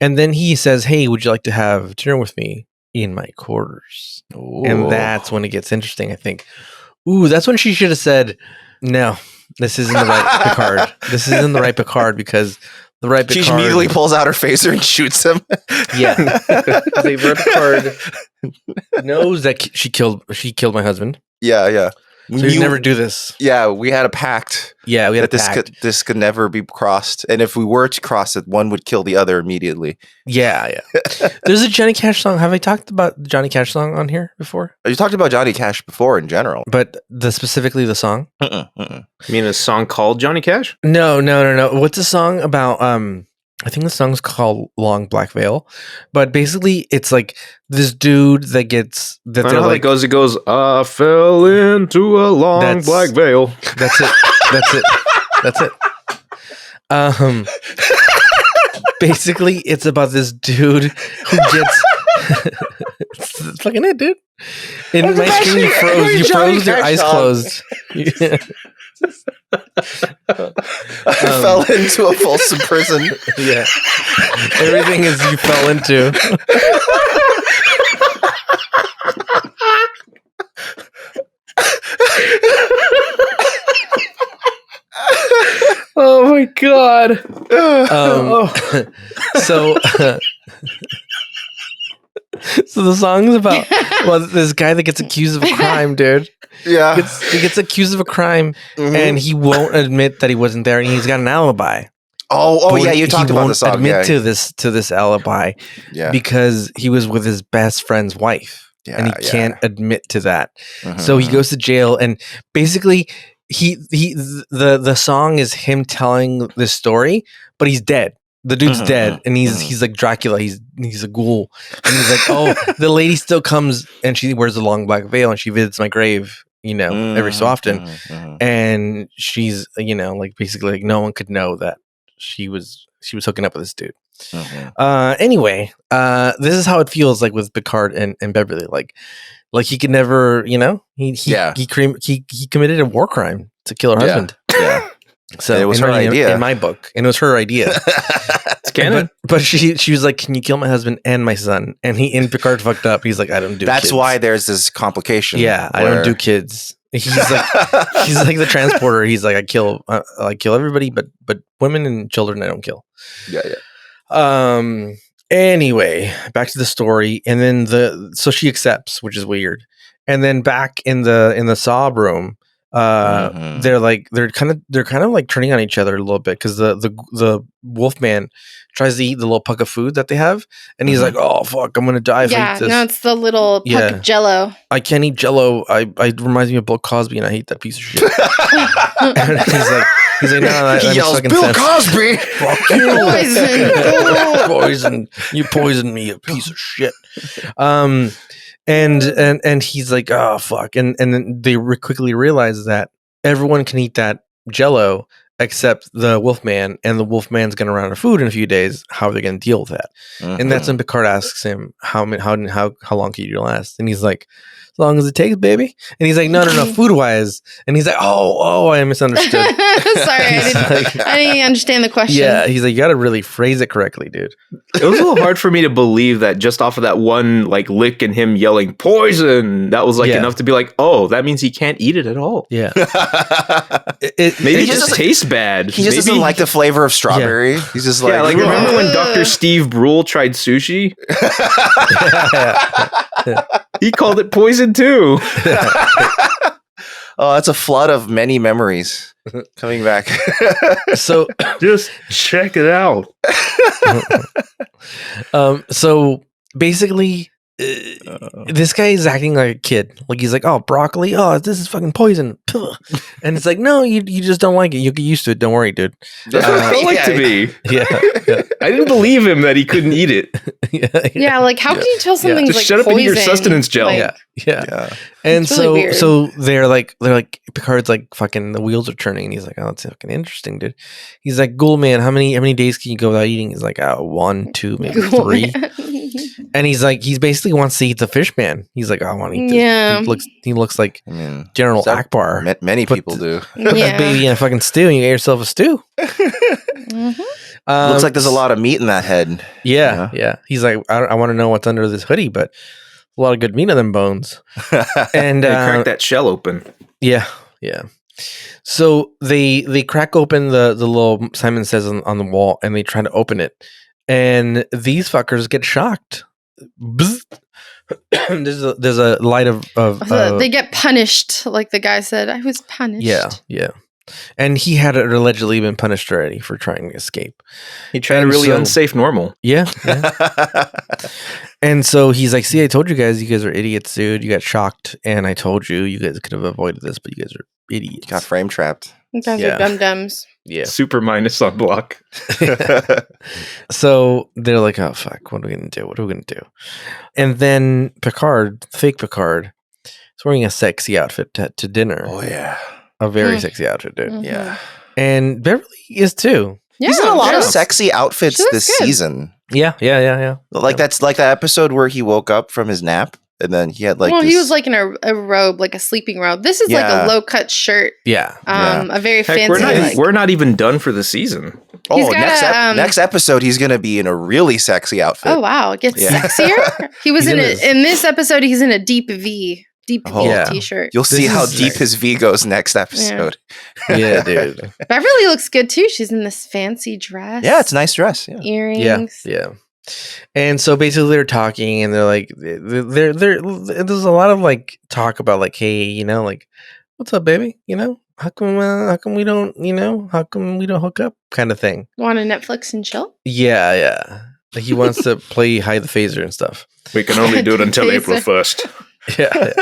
And then he says, hey, would you like to have dinner with me in my quarters? Ooh. And that's when it gets interesting, I think. Ooh, that's when she should have said, no, this isn't the right Picard. This isn't the right Picard because the right Picard... She immediately pulls out her phaser and shoots him. Yeah. The right Picard knows that she killed my husband. Yeah. So you never do this. Yeah, we had a pact. Yeah, we had a pact. This could never be crossed. And if we were to cross it, one would kill the other immediately. Yeah. There's a Johnny Cash song. Have I talked about the Johnny Cash song on here before? You talked about Johnny Cash before in general. But specifically the song? You mean a song called Johnny Cash? No. What's the song about? I think the song's called Long Black Veil, but basically it's like this dude that gets that. How it goes. It goes. I fell into a long black veil. That's it. Basically, it's about this dude who gets. It's fucking it, dude. In my screen, you froze. You froze. Your eyes closed. I fell into a Folsom prison. Yeah. Everything is you fell into. Oh my god. So the song's about this guy that gets accused of a crime, dude. Yeah. He gets accused of a crime and he won't admit that he wasn't there and he's got an alibi. Oh yeah, you talked about the song. Admit to this alibi. Yeah. Because he was with his best friend's wife. and he can't admit to that. So he goes to jail, and basically the song is him telling this story, but he's dead. The dude's dead, and he's like Dracula. He's a ghoul, and he's like, oh, the lady still comes, and she wears a long black veil, and she visits my grave, every so often, and she's, like basically like no one could know that she was hooking up with this dude. Anyway, this is how it feels like with Picard and Beverly, like he could never, he committed a war crime to kill her husband. Yeah. So and it was her idea in my book, and it was her idea. It's canon. But she was like, "Can you kill my husband and my son?" And Picard fucked up. He's like, "I don't do." That's kids. why there's this complication. Yeah, I don't do kids. He's like the transporter. He's like, I kill everybody, but women and children I don't kill. Yeah. Anyway, back to the story, and then so she accepts, which is weird. And then back in the Saw room, they're kind of like turning on each other a little bit, because the Wolfman tries to eat the little puck of food that they have, and he's like, "Oh fuck, I'm gonna die if I eat this." No, it's the little puck of Jello. I can't eat Jello. I reminds me of Bill Cosby, and I hate that piece of shit. And he's like, no, he yells, "Bill Cosby, fuck you, poison! You poisoned me, you piece of shit." And he's like, "Oh fuck!" And then they quickly realize that everyone can eat that Jello except the Wolfman, and the Wolfman's going to run out of food in a few days. How are they going to deal with that? And that's when Picard asks him, "How long can you last?" And he's like, "As long as it takes, baby." And he's like, no, food wise. And he's like, oh, I misunderstood. Sorry, I didn't understand the question. Yeah, he's like, you got to really phrase it correctly, dude. It was a little hard for me to believe that just off of that one like lick and him yelling poison, that was like enough to be like, oh, that means he can't eat it at all. Yeah. Maybe it just tastes bad. He just doesn't like the flavor of strawberry. Yeah. He's just like, remember when Dr. Steve Brule tried sushi? He called it poison too. Oh, that's a flood of many memories coming back. So just check it out. So basically, this guy is acting like a kid. Like he's like, "Oh, broccoli. Oh, this is fucking poison." And it's like, no, you just don't like it. You'll get used to it. Don't worry, dude. That's what it felt like to me. Yeah. I didn't believe him that he couldn't eat it. Yeah, like how can you tell something's just like shut up poison? and eat your sustenance gel. Yeah. And really so they're like Picard's like, fucking the wheels are turning, and he's like, "Oh, that's fucking interesting, dude." He's like, "Ghoul man, how many days can you go without eating?" He's like, 1, 2, maybe 3. And he's like, he basically wants to eat the fish man. He's like, "I want to eat this." Yeah. He looks like General Akbar. Many people do. Put the baby in a fucking stew, and you get yourself a stew. Looks like there's a lot of meat in that head. Yeah. He's like, I want to know what's under this hoodie, but a lot of good meat on them bones. And crack that shell open. Yeah. So they crack open the little Simon Says on the wall, and they try to open it, and these fuckers get shocked. There's a light of they get punished, like the guy said. I was punished. Yeah. And he had allegedly been punished already for trying to escape. He tried a really unsafe normal. Yeah. And so he's like, "See, I told you guys are idiots, dude. You got shocked, and I told you guys could have avoided this, but you guys are idiots. Got frame trapped. You guys are dum-dums." Yeah. Super minus on block. So they're like, "Oh, fuck. What are we going to do? And then Picard, fake Picard, is wearing a sexy outfit to dinner. Oh, yeah. A very sexy outfit, dude. Mm-hmm. Yeah. And Beverly is too. Yeah, he's in a lot of sexy outfits this season. Yeah. Like that's like that episode where he woke up from his nap, and then he had like he was like in a robe, like a sleeping robe. This is like a low cut shirt. Yeah. A very Heck, fancy. we're not even done for the season. Oh, next episode he's gonna be in a really sexy outfit. Oh wow, it gets sexier. He was in this episode. He's in a deep V t-shirt. You'll see how deep his V goes next episode. Yeah, dude. Beverly looks good too. She's in this fancy dress. Yeah, it's a nice dress. Yeah. Earrings. Yeah. And so basically they're talking, and they're like, there's a lot of like talk about like, hey, like, what's up, baby? How come we don't hook up kind of thing. Want to Netflix and chill? Yeah. Like he wants to play hide the phaser and stuff. We can only do it until Phaser. April 1st. Yeah.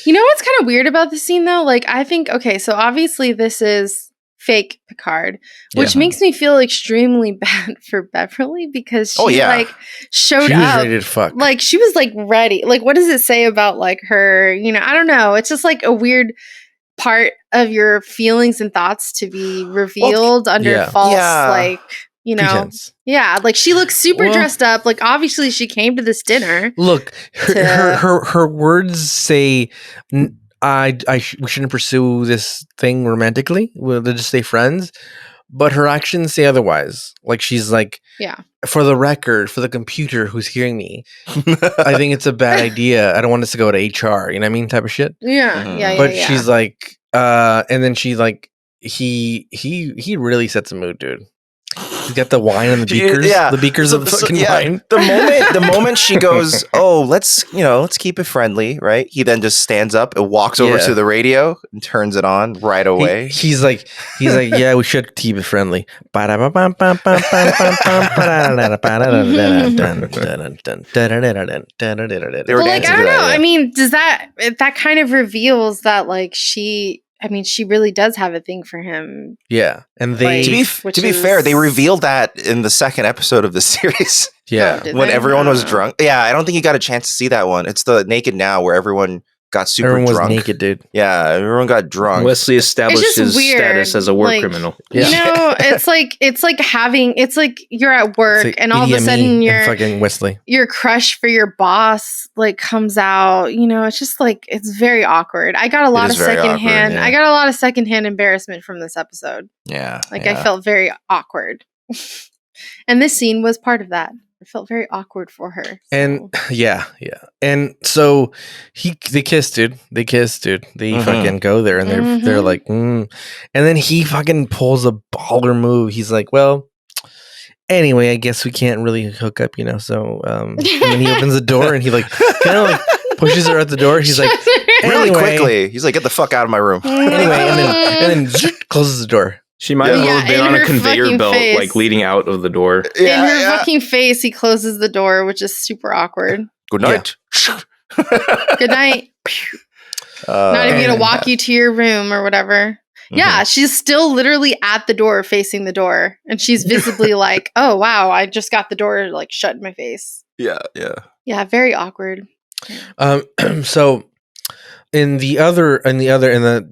You know what's kind of weird about this scene though? Like I think okay, so obviously this is fake Picard, which makes me feel extremely bad for Beverly because she like showed She was up. ready to fuck. Like she was like ready. Like what does it say about like her, you know, I don't know. It's just like a weird part of your feelings and thoughts to be revealed under false like, you know. Pretense. Yeah, like she looks super dressed up. Like obviously she came to this dinner. Look, her words say we shouldn't pursue this thing romantically. We'll just stay friends. But her actions say otherwise. Like she's like, for the record, for the computer who's hearing me, I think it's a bad idea. I don't want us to go to HR. You know what I mean? Type of shit. Yeah. But she's like, and then she's like, he really sets the mood, dude. He's got the wine and the beakers. The beakers of the fucking wine. The moment she goes, oh, let's keep it friendly, right? He then just stands up and walks over to the radio and turns it on right away. He's like, yeah, we should keep it friendly. But like, I don't know. I mean, does that kind of reveals that like she really does have a thing for him. Yeah. And they to be fair, they revealed that in the second episode of the series. Yeah. When everyone was drunk. Yeah, I don't think you got a chance to see that one. It's the Naked Now where everyone got super drunk. Everyone was naked, dude. Yeah, everyone got drunk. Wesley established his status as a war criminal. Yeah. You know, it's like you're at work and all of a sudden your crush for your boss like comes out. You know, it's just like it's very awkward. I got a lot of secondhand. I got a lot of secondhand embarrassment from this episode. Yeah, I felt very awkward, and this scene was part of that. It felt very awkward for her. So. And and so they kiss, dude. They fucking go there, and they're like, and then he fucking pulls a baller move. He's like, well, anyway, I guess we can't really hook up, you know. So, and then he opens the door, and he like kind of like pushes her at the door. He's like, really quickly. He's like, get the fuck out of my room. Anyway, and then closes the door. She might as well have been on a conveyor belt, like leading out of the door. In her fucking face, he closes the door, which is super awkward. Good night. Good night. Not even gonna walk you to your room or whatever. Yeah, she's still literally at the door, facing the door, and she's visibly like, "Oh wow, I just got the door like shut in my face." Yeah. Very awkward. So. In the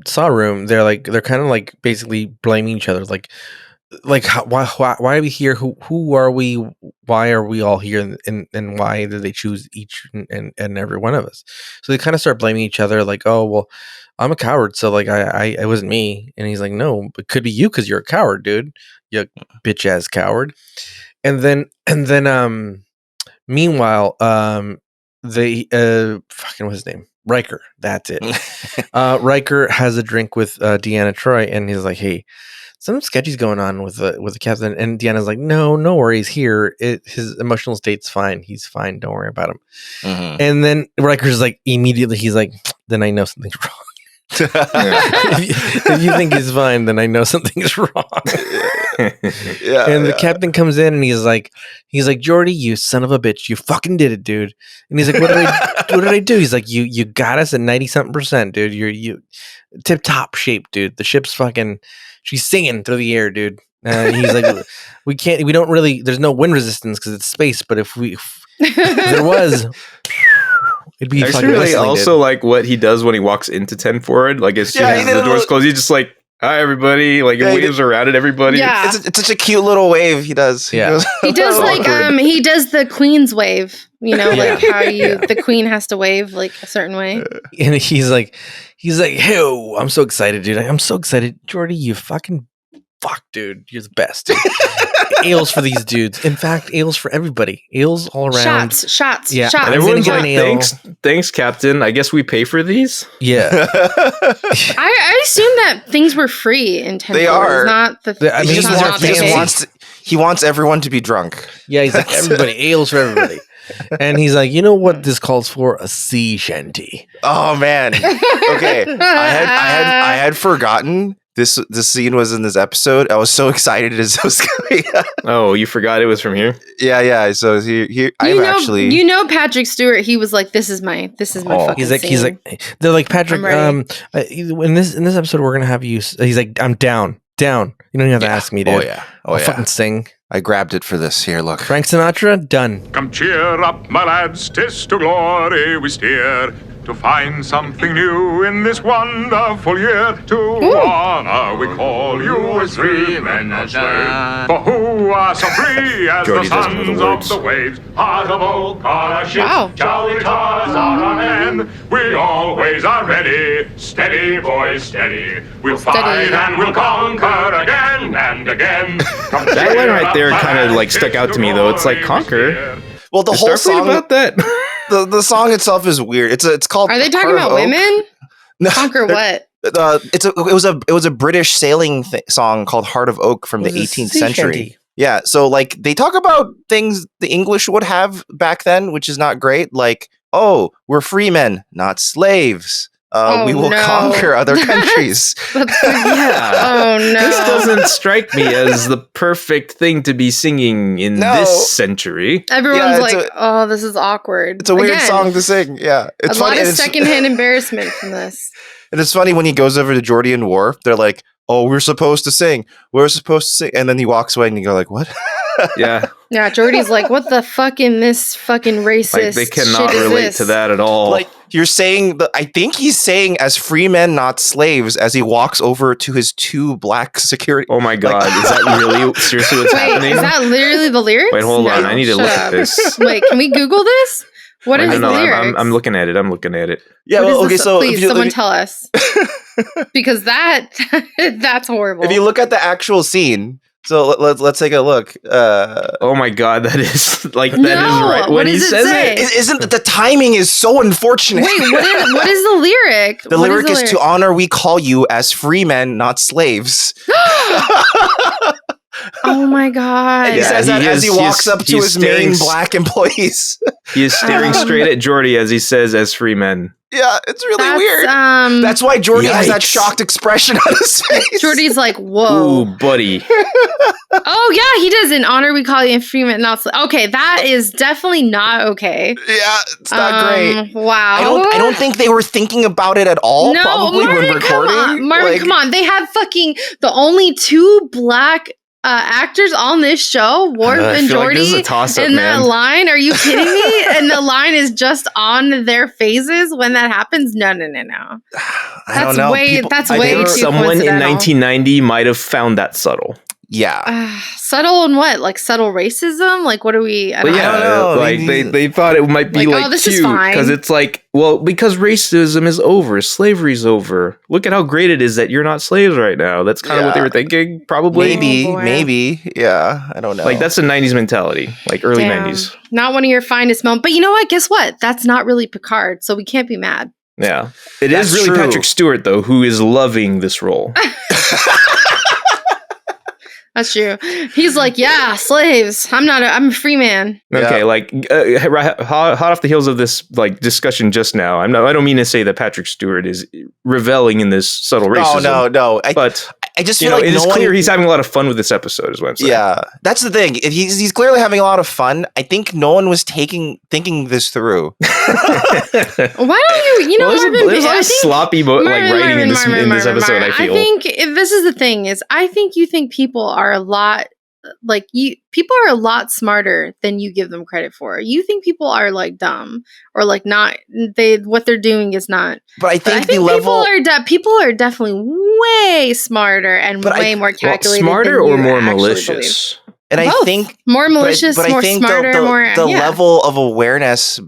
Saw room, they're kind of like basically blaming each other. Like why are we here? Who are we? Why are we all here? And why did they choose each and every one of us? So they kind of start blaming each other. Like, oh well, I'm a coward, so like I wasn't me. And he's like, no, it could be you because you're a coward, dude. You bitch ass coward. And then meanwhile, they fucking what's his name? Riker, that's it. Riker has a drink with Deanna Troi, and he's like, "Hey, something sketchy's going on with the captain." And Deanna's like, "No worries. Here, his emotional state's fine. He's fine. Don't worry about him." And then Riker's like, immediately, he's like, "Then I know something's wrong." if you think he's fine, then I know something's wrong. And the captain comes in and he's like, Geordi, you son of a bitch, you fucking did it, dude. And he's like, what did I do? He's like, you got us at 90-something%, dude. You tip top shape, dude. The ship's fucking, she's singing through the air, dude. And he's like, we don't really, there's no wind resistance because it's space, but if there was, it'd be fucking really also dude. Like what he does when he walks into 10 forward, like as soon as the door's closed, he's just like, hi everybody, like he waves around at everybody. Yeah. It's such a cute little wave he does. Yeah. He does like he does the Queen's wave, you know, like how the Queen has to wave like a certain way. And he's like, hey, I'm so excited, dude. I'm so excited. Geordi, you fucking fuck, dude. You're the best, dude. Ales for these dudes. In fact, ales for everybody. Ales all around. Shots. Yeah. Shots. And everyone's like, thanks, Captain. I guess we pay for these. Yeah. I assume that things were free in 10 They are. Not he wants everyone to be drunk. Yeah, he's like, everybody. Ales for everybody. And he's like, you know what this calls for? A sea shanty. Oh man. Okay. I had forgotten this scene was in this episode. I was so excited as it was coming up. Oh, you forgot it was from here? Yeah. So here You know Patrick Stewart, he was like, this is my fucking he's like they're like, Patrick, in this episode we're gonna have you, he's like, I'm down. You don't even have to ask me, dude. I'll fucking sing. I grabbed it for this. Here, look. Frank Sinatra, done. Come cheer up, my lads, 'tis to glory we steer, to find something new in this wonderful year. To honor we call you as freemen and slaves, for who are so free as the sons of the waves. Heart of oak on our ship, jolly tars on our men. We always are ready, steady boys, steady. We'll fight and we'll conquer again and again. That line right there kind of like stuck out to me, though. It's like conquer. Well, the whole song about that. the song itself is weird. It's called. Are they talking about women? No, conquer what? It was a British sailing song called "Heart of Oak" from the 18th century. Shanty. Yeah, so like they talk about things the English would have back then, which is not great. Like, oh, we're free men, not slaves. We will conquer other countries. Oh no! This doesn't strike me as the perfect thing to be singing in this century. Everyone's like, "Oh, this is awkward." It's a weird song to sing. Yeah, it's a lot of secondhand embarrassment from this. And it's funny when he goes over to Geordi and Worf. They're like, "Oh, we're supposed to sing. And then he walks away, and you go like, "What?" Yeah. Yeah, Geordi's like, what the fuck in this fucking racist like, they cannot relate to that at all. Like, you're saying, I think he's saying as free men, not slaves, as he walks over to his two black security. Oh my God. Is that really seriously what's happening? Is that literally the lyrics? Wait, hold on. I need to look at this. Wait, can we Google this? What is the lyrics? I'm looking at it. Yeah, well, okay, so please, someone tell us. Because that's horrible. If you look at the actual scene, so let's take a look. Oh my God, that is like that is right when he says it. Isn't the timing is so unfortunate? Wait, what is the lyric? The lyric is to honor we call you as free men, not slaves. Oh my God. He says that as he walks up to his main black employees. He is staring straight at Geordi as he says, as free men. Yeah, it's really weird. That's why Geordi has that shocked expression on his face. Geordi's like, whoa. Ooh, buddy. Oh, yeah, he does. In honor, we call you freemen, not slaves. Okay, that is definitely not okay. Yeah, it's not great. Wow. I don't think they were thinking about it at all, probably when recording. Marvin, come on. They have fucking the only two black actors on this show, Worf and Geordi, like that line. Are you kidding me? And the line is just on their faces when that happens. No. I don't know. That's way too someone in 1990 might have found that subtle. Yeah. Subtle in what? Like subtle racism? Like what are we? I don't know. Like they thought it might be like this cute is fine. because it's like, well, because racism is over, slavery's over. Look at how great it is that you're not slaves right now. That's kind of what they were thinking, probably. Maybe. Yeah, I don't know. Like that's the 90s mentality, like early 90s. Not one of your finest moments. But you know what? Guess what? That's not really Picard, so we can't be mad. Yeah. That's really true. Patrick Stewart, though, who is loving this role. That's true. He's like, yeah, slaves. I'm a free man. Okay, like hot off the heels of this like discussion just now. I don't mean to say that Patrick Stewart is reveling in this subtle racism. No. But I just feel like it is clear he's having a lot of fun with this episode, is what I'm saying. Yeah, that's the thing. If he's clearly having a lot of fun. I think no one was thinking this through. Why don't you? There's a lot of sloppy writing in this episode. I feel. I think this is the thing is I think you think people are a lot people are a lot smarter than you give them credit for. You think people are like dumb or like not what they're doing is not. But I think the level people are definitely way smarter and way more calculated. Smarter or more malicious? And both. I think more malicious, but more I think smarter, the level of awareness,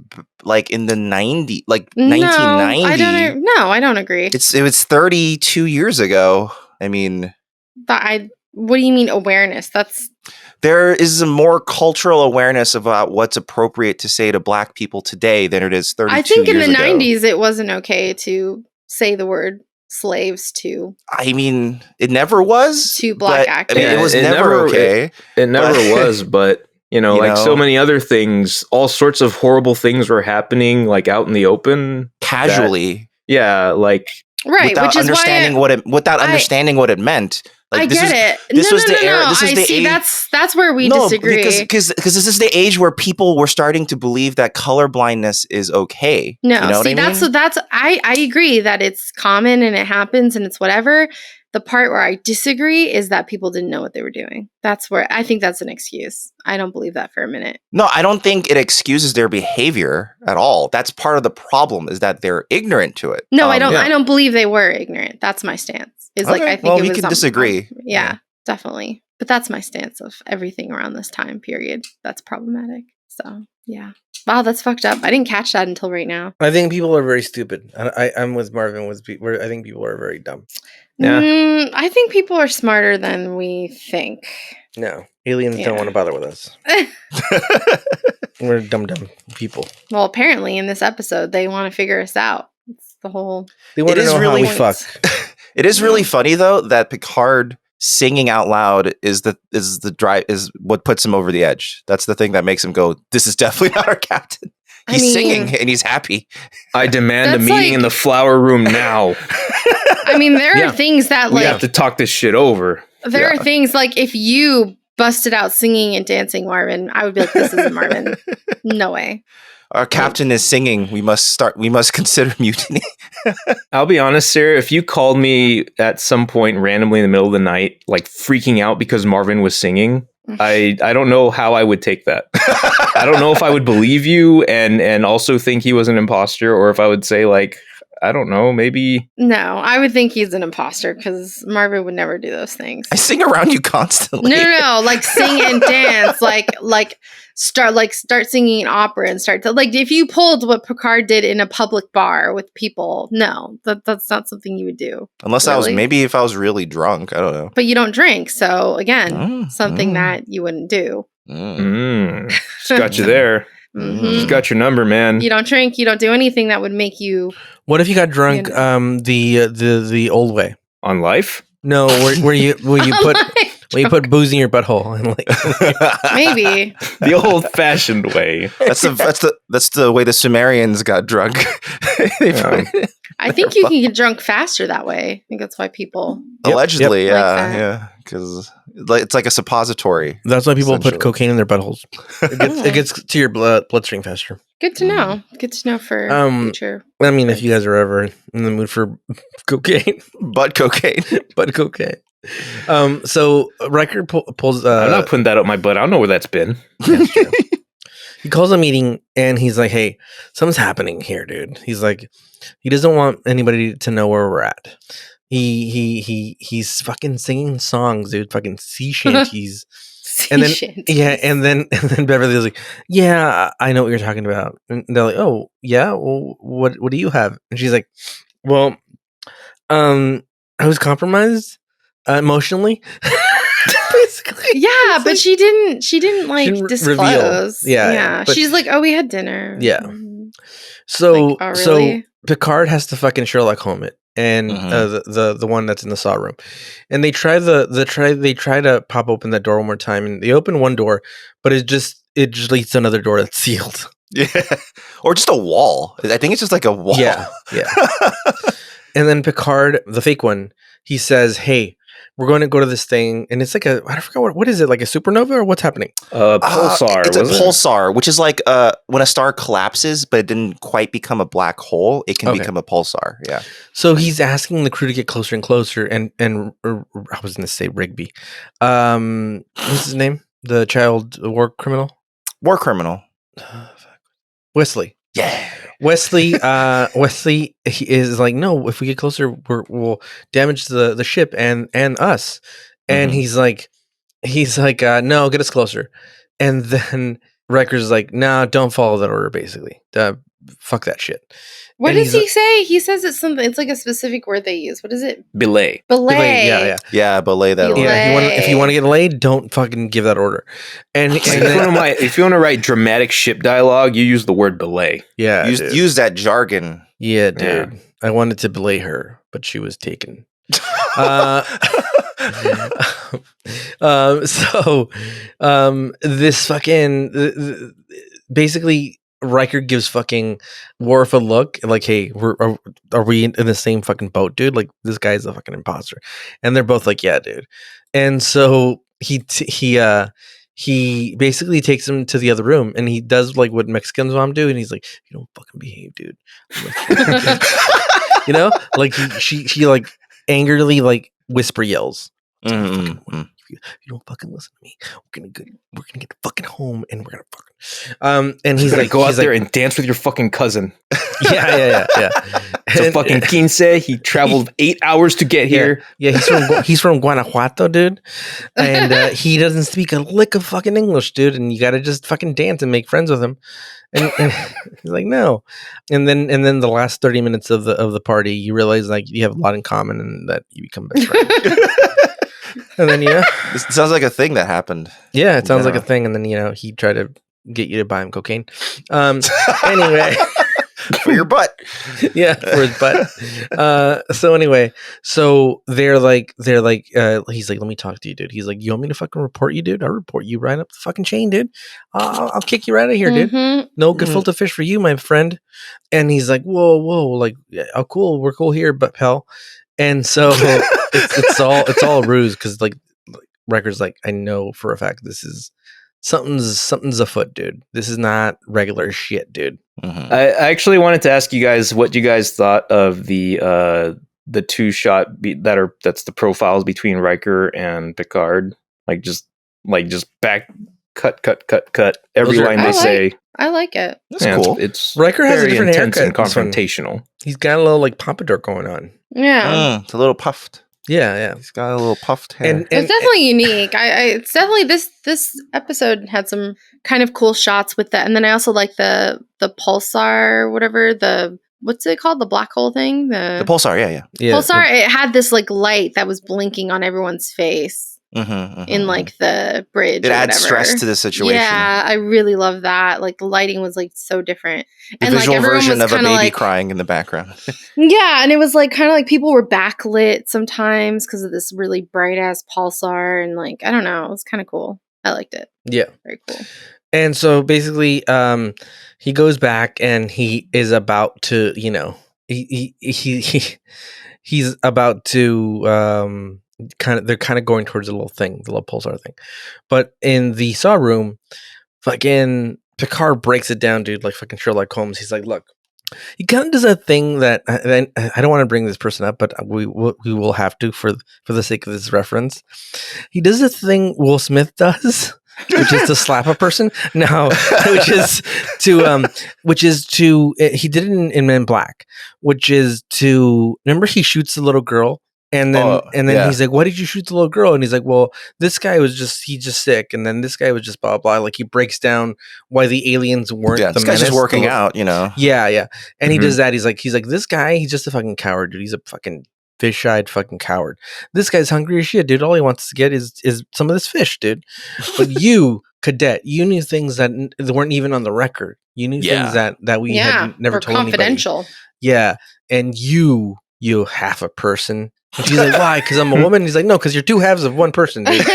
like in the 1990. 1990. I don't agree. It was 32 years ago. I mean, what do you mean awareness? There is a more cultural awareness about what's appropriate to say to black people today than it is 32 years ago. I think in the 90s it wasn't okay to say the word slaves to. I mean, it never was to black actors. I mean, it was never okay. It never was, but so many other things, all sorts of horrible things were happening, like out in the open, casually. Like Right, without which is understanding understanding what it meant. Like, I get it. This was the era. This is the age. That's where we no, disagree. Because this is the age where people were starting to believe that colorblindness is okay. No, you know what I mean? that's I agree that it's common and it happens and it's whatever. The part where I disagree is that people didn't know what they were doing. That's where I think that's an excuse. I don't believe that for a minute. No, I don't think it excuses their behavior at all. That's part of the problem, is that they're ignorant to it. No, I don't. Yeah. I don't believe they were ignorant. That's my stance. Is okay. like I think well, it we was can disagree. Yeah, definitely. But that's my stance of everything around this time period. That's problematic. So yeah. Wow, that's fucked up. I didn't catch that until right now. I think people are very stupid. I'm with Marvin. I think people are very dumb. Yeah. I think people are smarter than we think. No, aliens don't want to bother with us. We're dumb people. Well, apparently in this episode, they want to figure us out. It's the whole. They want to know how we fuck. It is really funny though that Picard singing out loud is what puts him over the edge. That's the thing that makes him go, "This is definitely not our captain." He's singing and he's happy. I demand a meeting in the flower room now. I mean, there are things that we have to talk this shit over. There are things like if you busted out singing and dancing, Marvin, I would be like, "This isn't Marvin." No way. Our captain is singing. We must consider mutiny. I'll be honest, Sarah, if you called me at some point randomly in the middle of the night, like freaking out because Marvin was singing, I don't know how I would take that. I don't know if I would believe you and also think he was an imposter, or if I would say like, I don't know, maybe. No, I would think he's an imposter because Marvin would never do those things. I sing around you constantly. No, like sing and dance, like start singing an opera and start to like if you pulled what Picard did in a public bar with people. No, that's not something you would do. Unless really. If I was really drunk, I don't know. But you don't drink, so again, something that you wouldn't do. Just got you there. Just got your number, man. You don't drink. You don't do anything that would make you. What if you got drunk the old way on life? No, where you put booze in your butthole and like maybe the old-fashioned way. That's the way the Sumerians got drunk. I think you can get drunk faster that way. I think that's why people allegedly, because it's like a suppository. That's why people put cocaine in their buttholes. It gets to your bloodstream faster. Good to know. Good to know for future. I mean, if you guys are ever in the mood for cocaine, butt cocaine. So Riker pulls. I'm not putting that up my butt. I don't know where that's been. He calls a meeting and he's like, "Hey, something's happening here, dude." He's like, he doesn't want anybody to know where we're at. He's fucking singing songs, dude. Fucking sea shanties. And then Beverly's like, "Yeah, I know what you're talking about." And they're like, "Oh, yeah. Well, what do you have?" And she's like, "Well, I was compromised emotionally." Basically. Yeah, but she didn't like disclose. Reveal. Yeah. She's like, "Oh, we had dinner." Yeah. So like, oh, really? So Picard has to fucking Sherlock Holmes it. And the one that's in the saw room, and they try to pop open that door one more time, and they open one door, but it just leads to another door that's sealed. Yeah, or just a wall. I think it's just like a wall. Yeah. And then Picard, the fake one, he says, "Hey, we're going to go to this thing," and it's like I forgot what is it, like a supernova or what's happening? Pulsar. It's a pulsar, which is like when a star collapses, but it didn't quite become a black hole. It can become a pulsar. Yeah. So he's asking the crew to get closer and closer, and I was going to say Rigby. What's his name? The child war criminal. Wesley. Yeah. Wesley he is like, "No, if we get closer, we'll damage the ship and us." And he's like, "No, get us closer." And then Riker's like, "No, don't follow that order. Basically, fuck that shit." What does he say? He says it's something. It's like a specific word they use. What is it? Belay. Yeah, belay that order. Yeah, if you want to get laid, don't fucking give that order. And if you want to write dramatic ship dialogue, you use the word belay. Yeah, use that jargon. Yeah, dude. Yeah. I wanted to belay her, but she was taken. This fucking basically Riker gives fucking Worf a look like, "Hey, are we in the same fucking boat, dude? Like, this guy's a fucking imposter," and they're both like, "Yeah, dude." And so he basically takes him to the other room, and he does like what Mexicans mom do, and he's like, "You don't fucking behave, dude." You know, like she like angrily like whisper yells. You don't fucking listen to me. We're gonna get fucking home, and we're gonna fucking and he's like, go out there and dance with your fucking cousin. Yeah. So fucking 15. He traveled 8 hours to get here. Yeah, he's from Guanajuato, dude, and he doesn't speak a lick of fucking English, dude. And you gotta just fucking dance and make friends with him. And he's like, no. And then the last 30 minutes of the party, you realize like you have a lot in common, and that you become best friends. And then this sounds like a thing that happened. Yeah, it sounds like a thing. And then he tried to get you to buy him cocaine. Anyway, for your butt. Yeah, for his butt. So anyway, so they're like, he's like, let me talk to you, dude. He's like, you want me to fucking report you, dude? I'll report you right up the fucking chain, dude. I'll kick you right out of here, dude. No good filter fish for you, my friend. And he's like, whoa, like, oh, cool, we're cool here, but pal. And so it's all a ruse because like Riker's like, I know for a fact this is something's afoot, dude. This is not regular shit, dude. I actually wanted to ask you guys what you guys thought of the two shot that's the profiles between Riker and Picard. Like just back cut every line they say. I like it. That's cool. It's Riker has a very different intense haircut. and confrontational. He's got a little like pompadour going on. Yeah, it's a little puffed. Yeah. He's got a little puffed hair. And it's definitely unique. It's definitely this episode had some kind of cool shots with that. And then I also like the pulsar, whatever, what's it called? The black hole thing? The pulsar, yeah. Pulsar, it had this like light that was blinking on everyone's face. In like the bridge. It adds stress to the situation. Yeah, I really love that. Like the lighting was like so different. The and visual like everyone version was of a baby like, crying in the background. Yeah, and it was like kind of like people were backlit sometimes because of this really bright ass pulsar, and like I don't know, it was kind of cool. I liked it. Yeah, very cool. And so basically, he goes back and he is about to, he's about to they're kind of going towards the little pulsar thing, but in the saw room, fucking Picard breaks it down, dude, like fucking Sherlock Holmes. He's like, look, he kind of does a thing that I don't want to bring this person up, but we will have to for the sake of this reference. He does a thing Will Smith does, which is to slap a person. No, which is to he did it in Men in Black, which is to remember he shoots the little girl. And then he's like, why did you shoot the little girl? And he's like, well, this guy was just sick. And then this guy was just blah, blah. Like he breaks down why the aliens weren't the this guy's just working out, Yeah. And he does that. He's like, this guy, he's just a fucking coward, dude. He's a fucking fish-eyed fucking coward. This guy's hungry as shit, dude. All he wants to get is some of this fish, dude. But you, cadet, you knew things that weren't even on the record. You knew things that we had never told confidential. Anybody. Yeah. And you half a person. And she's like, why? Because I'm a woman? And he's like, no, because you're two halves of one person, dude.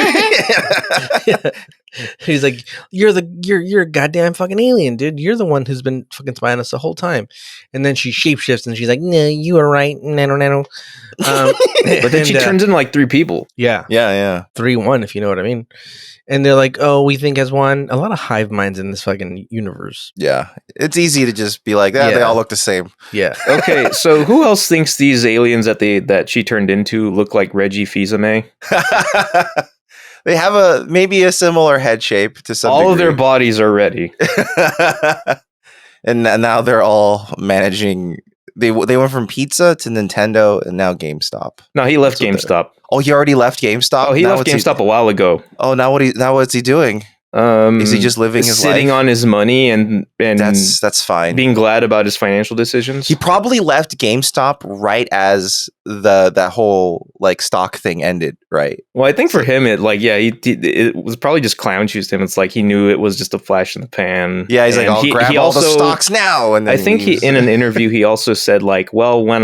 He's like, you're a goddamn fucking alien, dude. You're the one who's been fucking spying us the whole time. And then she shapeshifts and she's like, no, you are right. Nano. But then she turns into like three people. Yeah. 3-1, if you know what I mean. And they're like, oh, we think as one. A lot of hive minds in this fucking universe. Yeah. It's easy to just be like, they all look the same. Yeah. Okay, so who else thinks these aliens that she turned into look like Reggie Fils-Aimé? They have maybe a similar head shape to some degree. Of their bodies are ready. And now they're all managing. They went from pizza to Nintendo and now GameStop. No, he left GameStop. Oh, he already left GameStop? Oh, he left GameStop a while ago. Oh, now what's he doing? Is he just living his life? Sitting on his money and that's fine. Being glad about his financial decisions. He probably left GameStop right as that whole like stock thing ended, right? Well, I think for him it was probably just clown shoes to him. It's like he knew it was just a flash in the pan. Yeah, he's like, I'll grab all the stocks now. And then I think he in an interview he also said like, well, when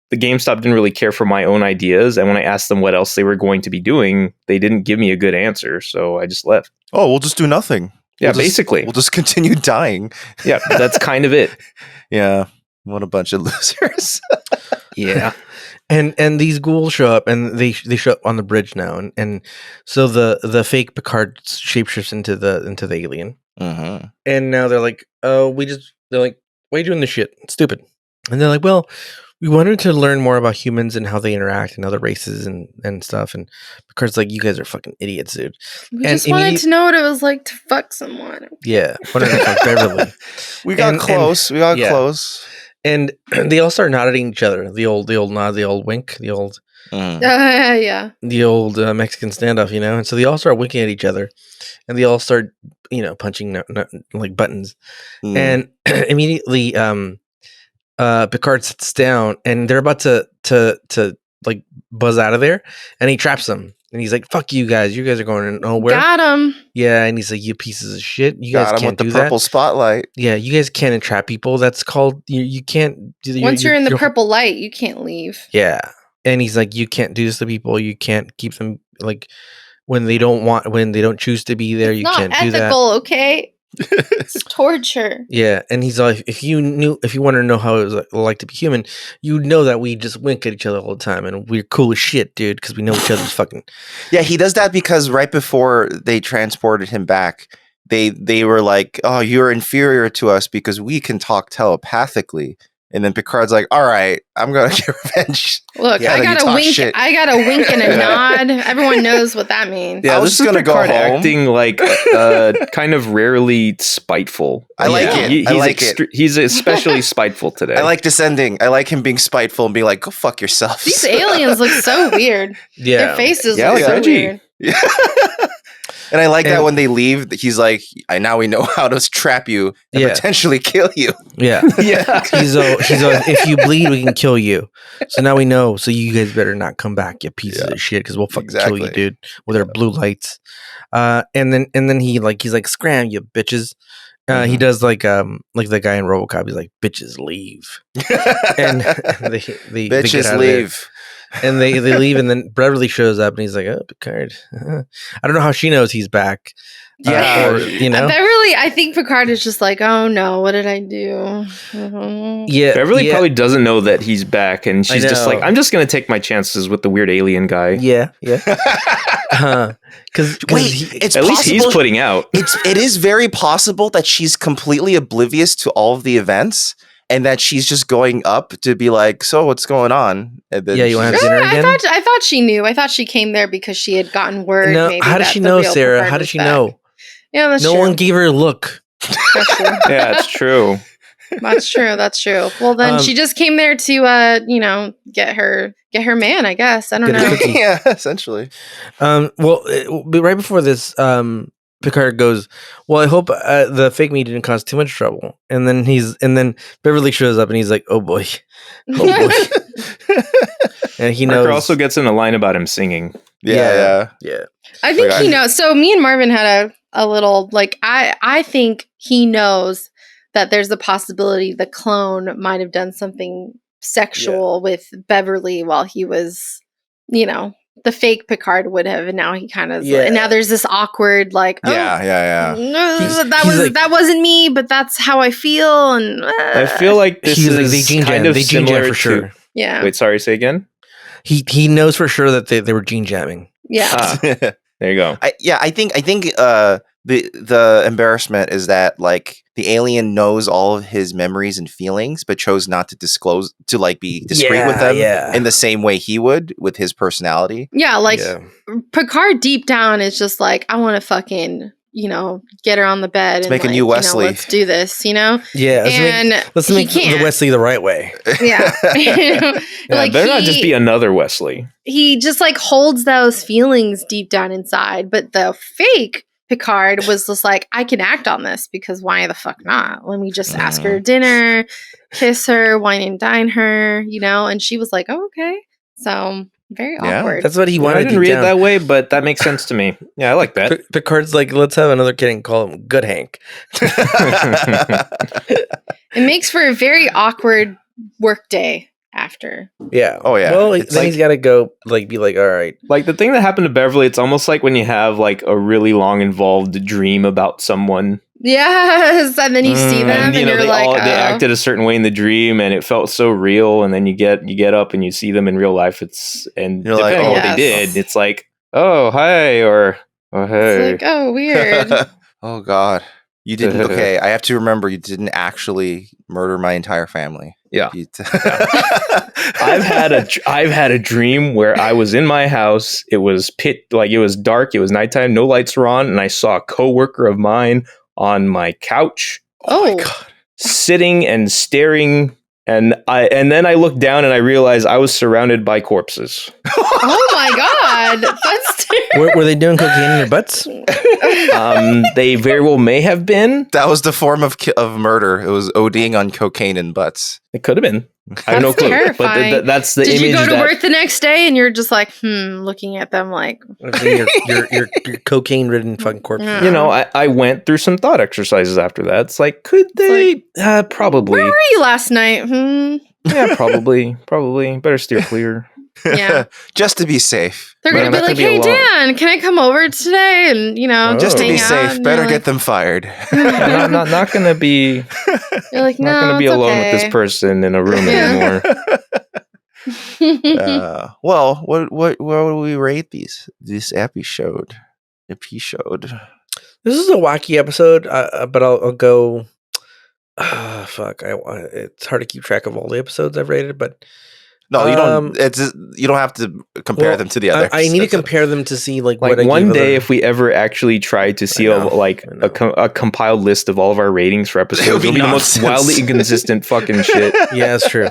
the GameStop didn't really care for my own ideas, and when I asked them what else they were going to be doing, they didn't give me a good answer, so I just left. Oh, we'll just do nothing. Yeah, We'll just- basically. we'll just continue dying. Yeah, that's kind of it. Yeah, what a bunch of losers. Yeah. And these ghouls show up, and they show up on the bridge now, and so the fake Picard shapeshifts into the alien, and now they're like, they're like, why are you doing this shit? It's stupid. And they're like, well, we wanted to learn more about humans and how they interact and other races and stuff. And Picard's like, you guys are fucking idiots, dude. We just wanted to know what it was like to fuck someone. Yeah, wanted to fuck Beverly. We got close. We got close. And they all start nodding at each other. The old nod, the old wink, the old Yeah. the old Mexican standoff, you know. And so they all start winking at each other, and they all start, punching like buttons. And immediately, Picard sits down, and they're about to like buzz out of there, and he traps them. And he's like, "Fuck you guys! You guys are going nowhere." Got him. Yeah, and he's like, "You pieces of shit! You guys Got him can't with do the purple spotlight." Yeah, you guys can't entrap people. That's called you can't. Once you're in the purple light, you can't leave. Yeah, and he's like, "You can't do this to people. You can't keep them like when they don't choose to be there. You can't do that." Not ethical, okay? It's torture. Yeah, and he's like, if you want to know how it was like to be human, you know that we just wink at each other all the time, and we're cool as shit, dude, because we know each other's fucking. Yeah, he does that because right before they transported him back, they were like, "Oh, you're inferior to us because we can talk telepathically." And then Picard's like, "All right, I'm gonna get revenge." Look, I got a wink. Shit. I got a wink and a nod. Everyone knows what that means. Yeah, this is Picard acting like kind of rarely spiteful. I like it. He's especially spiteful today. I like descending. I like him being spiteful and being like, "Go fuck yourselves." These aliens look so weird. Yeah, their faces look so weird. Yeah. And I like that when they leave, he's like, now we know how to trap you and potentially kill you. Yeah. Yeah. He's if you bleed, we can kill you. So now we know. So you guys better not come back, you pieces of shit, because we'll fucking kill you, dude, with our blue lights. And then he's like, scram, you bitches. He does like the guy in RoboCop. He's like, bitches leave. and they bitches leave. And they leave, and then Beverly shows up, and he's like, "Oh, Picard." I don't know how she knows he's back. Yeah, Beverly. I think Picard is just like, "Oh no, what did I do?" Yeah, Beverly probably doesn't know that he's back, and she's just like, "I'm just gonna take my chances with the weird alien guy." Yeah. Because it's at least he's putting out. It is very possible that she's completely oblivious to all of the events. And that she's just going up to be like, "So what's going on?" And then you want to have dinner again? I thought she knew. I thought she came there because she had gotten word. No, maybe how does she know, Sarah? How does she know? Yeah, that's true. No one gave her a look. That's true. Yeah, it's true. That's true. Well, then she just came there to, get her man. I guess I don't know. Yeah, essentially. Well, right before this, Picard goes, "Well, I hope the fake me didn't cause too much trouble." And then Beverly shows up, and he's like, "Oh boy." And he knows. Parker also gets in a line about him singing. Yeah. I think he knows. So me and Marvin had a little I think he knows that there's a possibility the clone might have done something sexual with Beverly while he was, the fake Picard would have, and now he kind of and now there's this awkward that wasn't me, but that's how I feel, and I feel like this is kind of similar for sure. Yeah. Wait, sorry, say again. He knows for sure that they were gene jamming. Yeah. There you go. I think the embarrassment is that like the alien knows all of his memories and feelings, but chose not to disclose to be discreet with them in the same way he would with his personality. Yeah, Picard deep down is just like, I want to fucking get her on the bed. Let's make a new Wesley. Let's do this. Yeah, let's make the Wesley the right way. Yeah, better not just be another Wesley. He just holds those feelings deep down inside, but the fake Picard was just like, I can act on this because why the fuck not? Let me just ask her to dinner, kiss her, wine and dine her, and she was like, oh, okay. So very awkward. That's what he wanted. I didn't read it that way, but that makes sense to me. Yeah, I like that. Picard's like, let's have another kid and call him Good Hank. It makes for a very awkward work day. after. Yeah. Oh, yeah. Well, It's then like- he's got to go, like, be like, all right. Like the thing that happened to Beverly, it's almost like when you have like a really long involved dream about someone. Yes, and then you see them, and, you're they like, they acted a certain way in the dream, and it felt so real. And then you get up and you see them in real life. And You're like, depending on what yes. they did, it's like, oh hi, or oh hey. It's like, oh, weird. Oh God, you didn't. Okay, I have to remember you didn't actually murder my entire family. Yeah. I've I've had a dream where I was in my house. It was it was dark. It was nighttime. No lights were on, and I saw a coworker of mine on my couch. Oh, my God. Sitting and staring, and then I looked down and I realized I was surrounded by corpses. oh my God, that's Were they doing cocaine in your butts? They very well may have been. That was the form of murder. It was ODing on cocaine and butts. It could have been. I have no That's clue. terrifying. But that's the Did image. you go to that, work the next day and you're just like, looking at them like, your cocaine-ridden fucking corpse. Yeah. You know, I went through some thought exercises after that. It's like, could they? Probably. where were you last night? Yeah, probably. Better steer clear. Yeah. Just to be safe. They're Man, going to that be like, could be a hey, lot. Dan, can I come over today? And, Just to hang be out? safe. And Better you're get them fired. I'm not gonna be. You're like, no, Not gonna be it's alone okay. with this person in a room Yeah. anymore. Well, what would we rate this episode? This is a wacky episode, but I'll go. Fuck! It's hard to keep track of all the episodes I've rated, but No, you don't. You don't have to compare them to the other. I need to episodes. compare them to see what Like I one gave day, other- if we ever actually tried to see I know. a compiled list of all of our ratings for episodes, It'll be it'll be the most nonsense. wildly inconsistent fucking shit. Yeah, that's true.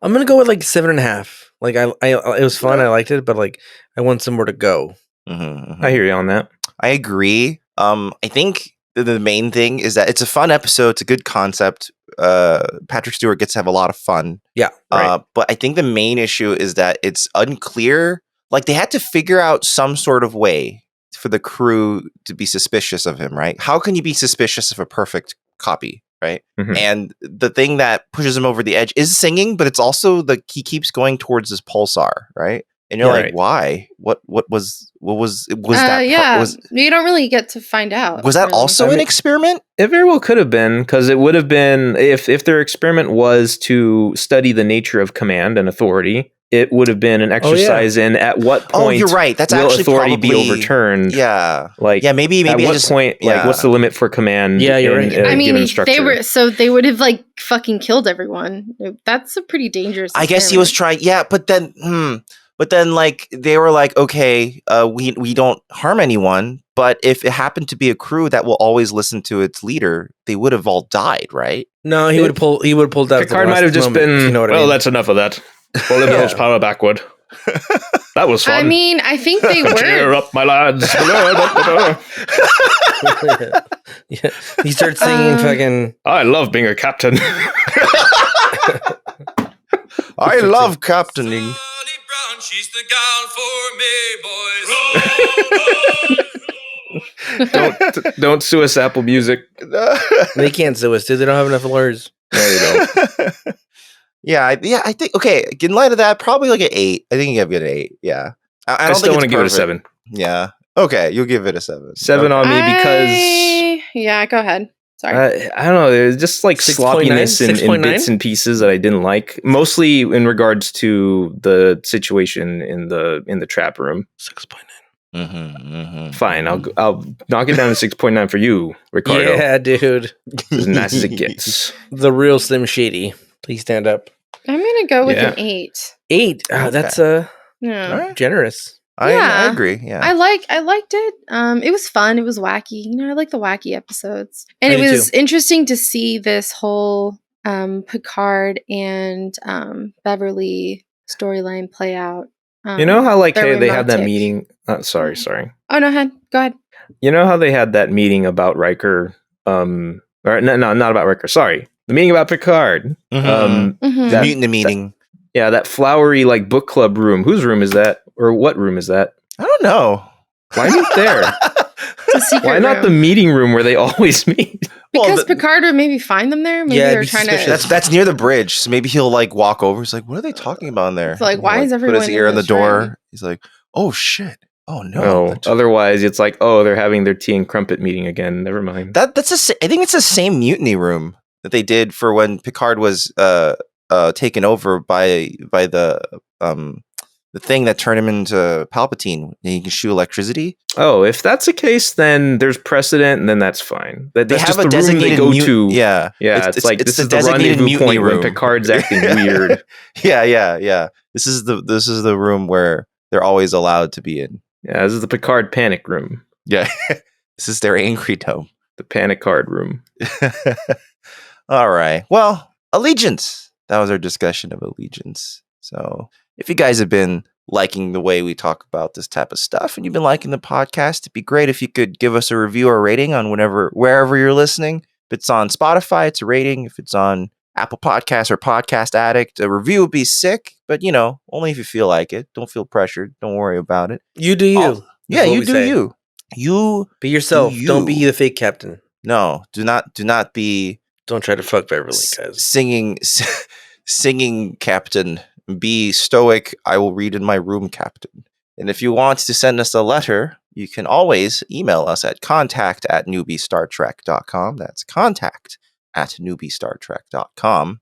I'm gonna go with like 7.5. Like I it was fun. I liked it, but like I want somewhere to go. I hear you on that. I agree. I think the main thing is that it's a fun episode. It's a good concept. Patrick Stewart gets to have a lot of fun. Yeah, right. But I think the main issue is that it's unclear. Like they had to figure out some sort of way for the crew to be suspicious of him, right? How can you be suspicious of a perfect copy, right? Mhm. And the thing that pushes him over the edge is singing, but it's also he keeps going towards his pulsar, right? And you're Yeah, like, right. why? What was that? Yeah, Was you don't really get to find out. that really. also I an mean- experiment? It very well could have been, because it would have been if their experiment was to study the nature of command and authority. It would have been an exercise in at what Oh, point you're right. That's will actually authority probably be overturned. Yeah, Like yeah. Maybe at I what just point? Like yeah. what's the limit for command? Yeah, you're in right. a I mean, given structure? they would have like fucking killed everyone. That's a pretty dangerous. I guess he was trying. Yeah, but then like they were like, okay, we don't harm anyone, but if it happened to be a crew that will always listen to its leader, they would have all died, right? No, he would have pulled. He would have pulled out. at the Picard might last have just moment, been. You know what I well, mean? that's enough of that. Pull the Yeah. power backward. That was fun. I mean, I think they Cheer were. up, my lads. Yeah. He starts singing fucking. I love being a captain. I love captaining. She's the gal for me, boys. don't sue us, Apple Music. They can't sue us, dude. They don't have enough lawyers. No, you don't. I think okay. In light of that, probably like an 8. I think you have it an 8. Yeah, I don't still think want to it's give it a perfect. 7. Yeah. Okay, you'll give it a 7. 7 on me because Yeah, go ahead. Sorry. I don't know. There's just like 6.9? sloppiness in 6.9? bits and pieces that I didn't like. Mostly in regards to the situation in the trap room. 6.9. Fine, I'll knock it down to 6.9 for you, Ricardo. Yeah, dude. As nice as it gets. The real Slim Shady. Please stand up. I'm gonna go with Yeah. an 8. 8. Oh, that's Yeah. All right. generous. I Yeah. agree. Yeah. I liked it. It was fun. It was wacky. I like the wacky episodes. And I it do was interesting to see this whole Picard and Beverly storyline play out. You know how like their they had that romantic- meeting? Sorry. Oh no, go ahead. You know how they had that meeting about Riker? Or no, not about Riker. Sorry, the meeting about Picard. Mhm. Mhm. The mutiny meeting. Yeah, that flowery like book club room. Whose room is that? Or what room is that? I don't know. Why is it there? It's a secret Why not the room. meeting room where they always meet? Because Picard would maybe find them there. Maybe they're trying to. That's near the bridge. So maybe he'll like walk over. He's like, "What are they talking about in there?" It's like, And why he'll, is put everyone his in ear on the this door? room? He's like, "Oh shit! Oh no!" No. Otherwise, it's like, oh, they're having their tea and crumpet meeting again. Never mind. I think it's the same mutiny room that they did for when Picard was taken over by the thing that turned him into Palpatine. And he can shoot electricity. Oh, if that's the case, then there's precedent, and then that's fine. That's They just have a the room they designated go to. Yeah, Yeah, it's like this is the designated rendezvous mutiny point when room. Picard's acting weird. Yeah. This is the room where they're always allowed to be in. Yeah, this is the Picard panic room. Yeah, this is their angry dome. The panic card room. All right. Well, allegiance. That was our discussion of allegiance. So if you guys have been liking the way we talk about this type of stuff and you've been liking the podcast, it'd be great if you could give us a review or rating on wherever you're listening. If it's on Spotify, it's a rating. If it's on Apple Podcasts or Podcast Addict, a review would be sick, but only if you feel like it. Don't feel pressured. Don't worry about it. You do you. Yeah, you do you. You be yourself. Don't be the fake captain. No, do not be. Don't try to fuck Beverly, guys. Singing captain. Be stoic. I will read in my room, captain. And if you want to send us a letter, you can always email us at contact@newbiestartrek.com. That's contact@newbiestartrek.com.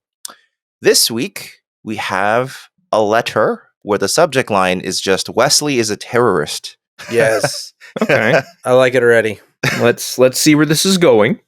This week, we have a letter where the subject line is just Wesley is a terrorist. Yes. Okay. I like it already. Let's see where this is going.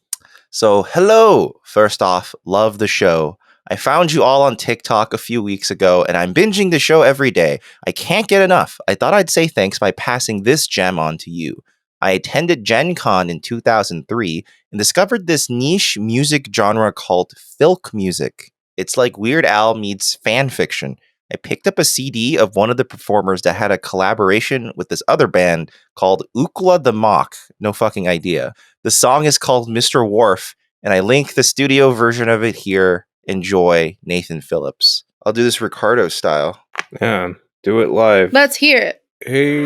So, hello. First off, love the show. I found you all on TikTok a few weeks ago, and I'm binging the show every day. I can't get enough. I thought I'd say thanks by passing this gem on to you. I attended Gen Con in 2003 and discovered this niche music genre called filk music. It's like Weird Al meets fan fiction. I picked up a CD of one of the performers that had a collaboration with this other band called Ookla the Mock. No fucking idea. The song is called Mr. Worf, and I link the studio version of it here. Enjoy, Nathan Phillips. I'll do this Ricardo style. Yeah, do it live. Let's hear it. Hey.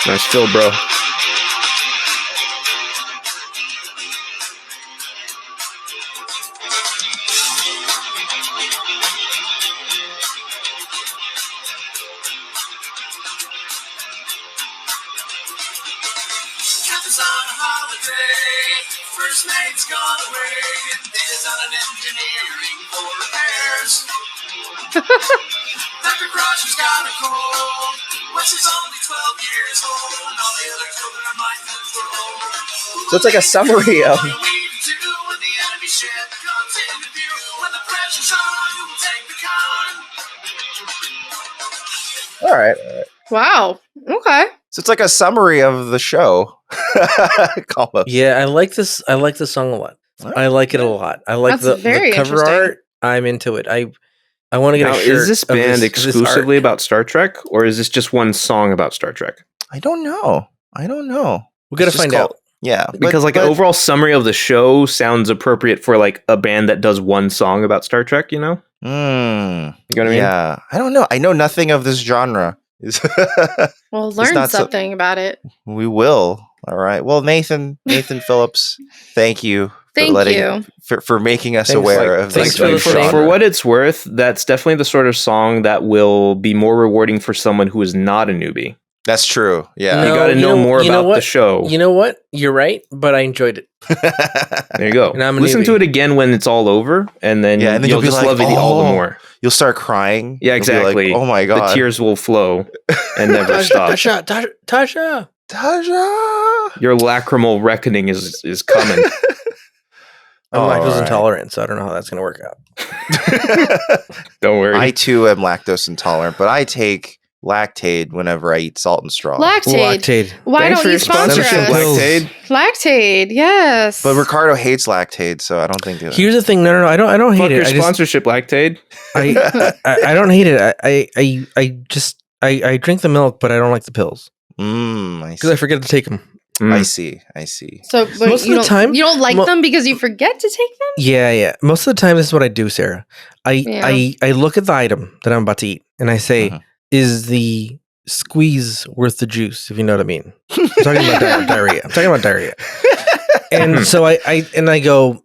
Nice fill, bro. Captain's on a holiday, first mate's gone away, and is on an engineering for repairs. Dr. Crusher's got a cold, Wesley's only 12 years old, and all the other children are mind control. So it's like a summary of... What do we do when the enemy ship comes into view? When the pressure's on, who will take the con? All right. Wow. Okay. So it's like a summary of the show. Yeah, I like this. I like this song a lot. I like it a lot. I like That's very the cover interesting. art. I'm into it. I want to get Now, a shirt. is this of band this exclusively art. about Star Trek, or is this just one song about Star Trek? I don't know. We got It's to just find called- out. Yeah. Because an overall summary of the show sounds appropriate for like a band that does one song about Star Trek, you know? You know what I mean? Yeah. I don't know. I know nothing of this genre. Well, It's learn not so- something about it. We will. All right. Well, Nathan Phillips, thank you. Thank you. For making us Thanks, aware like, of thanks this for new listening. genre. For what it's worth, that's definitely the sort of song that will be more rewarding for someone who is not a newbie. That's true. Yeah. You No, got to know more you know about what? the show. You know what? You're right, but I enjoyed it. There you go. And I'm a Listen to newbie. it again when it's all over, and then, Yeah, and then you'll you'll be just like, love it all the "Oh." more. You'll start crying. Yeah, You'll be like, exactly. oh my god. The tears will flow and never stop. Tasha. Tasha. Your lacrimal reckoning is coming. I'm All lactose right. intolerant, so I don't know how that's going to work out. Don't worry. I too am lactose intolerant, but I take Lactaid whenever I eat salt and straw. Lactaid. Why Thanks don't for you your sponsor sponsorship, us? Lactaid. Lactaid, yes. But Ricardo hates Lactaid, so I don't think it. Here's the thing. No, I don't Fuck hate your it. sponsorship, Lactaid. I don't hate it. I drink the milk, but I don't like the pills I because I see. forget to take them. I see. So but Most of you the don't, time- you don't like them because you forget to take them? Yeah. Most of the time, this is what I do, Sarah. I look at the item that I'm about to eat, and I say, Mhm. "Is the squeeze worth the juice?" If you know what I mean. I'm talking about diarrhea. I'm talking about diarrhea. And so I go,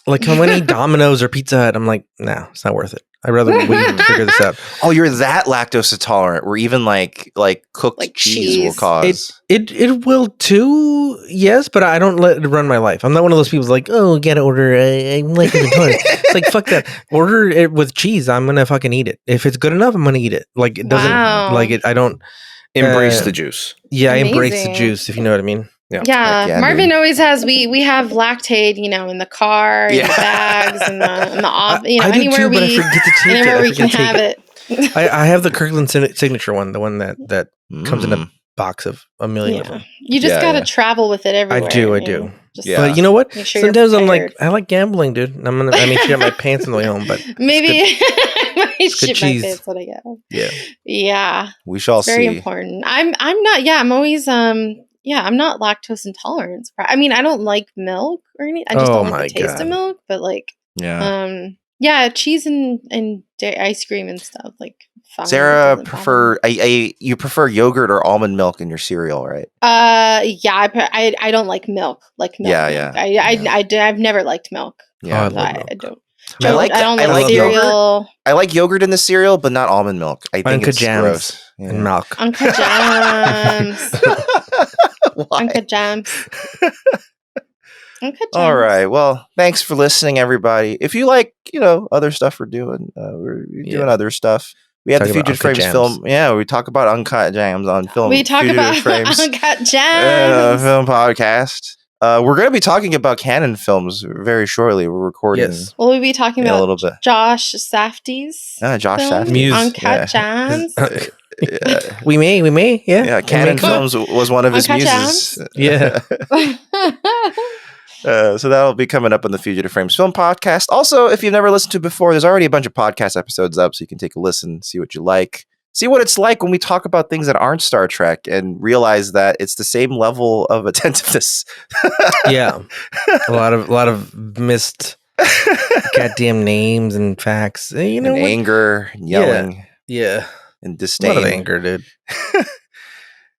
like, I'm gonna eat Domino's or Pizza Hut. I'm like, no, it's not worth it. I'd rather wait and figure this out. Oh, you're that lactose intolerant where even like cooked Like cheese will cheese. cause. It will too, yes, but I don't let it run my life. I'm not one of those people like, oh, gotta order. I'm like it's like fuck that. Order it with cheese. I'm gonna fucking eat it. If it's good enough, I'm gonna eat it. Like it doesn't Wow. like it. I don't Embrace the juice. Yeah, I embrace the Amazing. juice. If you know what I mean. Heck Yeah, yeah, Marvin dude. always has. We have Lactaid, in the car, in the bags, in the off, I do anywhere too, but I forget to take it. anywhere I we forget can to have take it. I have the Kirkland signature one, the one that comes in a Mm. box of a million of Yeah, them. you just Yeah, gotta yeah. travel with it everywhere. I do. Just Yeah. But you know what? make sure you're Sometimes I'm like, prepared. I like gambling, dude. And I may shit my pants on the way home, but Maybe I might good shit my cheese. pants when I get home. yeah. Yeah, We shall it's very see. important. I'm not. Yeah, I'm always I'm not lactose intolerant. I mean, I don't like milk or anything. I just Oh don't my like the taste God. of milk. But like, Yeah. cheese and ice cream and stuff like. Fine, Sarah doesn't bother prefer you prefer yogurt or almond milk in your cereal, right? me. I don't like milk. Like milk. Yeah. I've never liked milk. Yeah. I So love I milk. don't. I like I don't I like like cereal. I like yogurt in the cereal, but not almond milk. I think Uncut it's jams gross. and milk. Uncut jams. Why? Uncut jams. Uncut jams. All right. Well, thanks for listening, everybody. If you like, other stuff we're doing, we're doing other stuff. We have the Talking about Fugitive Frames Uncut film. Yeah, we talk about Uncut Jams on film. We talk Fugitive about Frames Uncut Jams. film podcast. We're going to be talking about canon films very shortly. We're recording Yes. Will we be talking in a about little bit. Josh Safdie's Josh film, Safdie. Muse. Uncut Jams? Yeah. We may. Yeah. Yeah, We Canon may come up. Films was one of his Uncut muses. Yeah. So that'll be coming up on the Fugitive Frames Film Podcast. Also, if you've never listened to before, there's already a bunch of podcast episodes up, so you can take a listen, see what you like, see what it's like when we talk about things that aren't Star Trek, and realize that it's the same level of attentiveness. Yeah. A lot of missed goddamn names and facts. You know and what? anger, and yelling, Yeah. and A disdain. lot of anger, dude.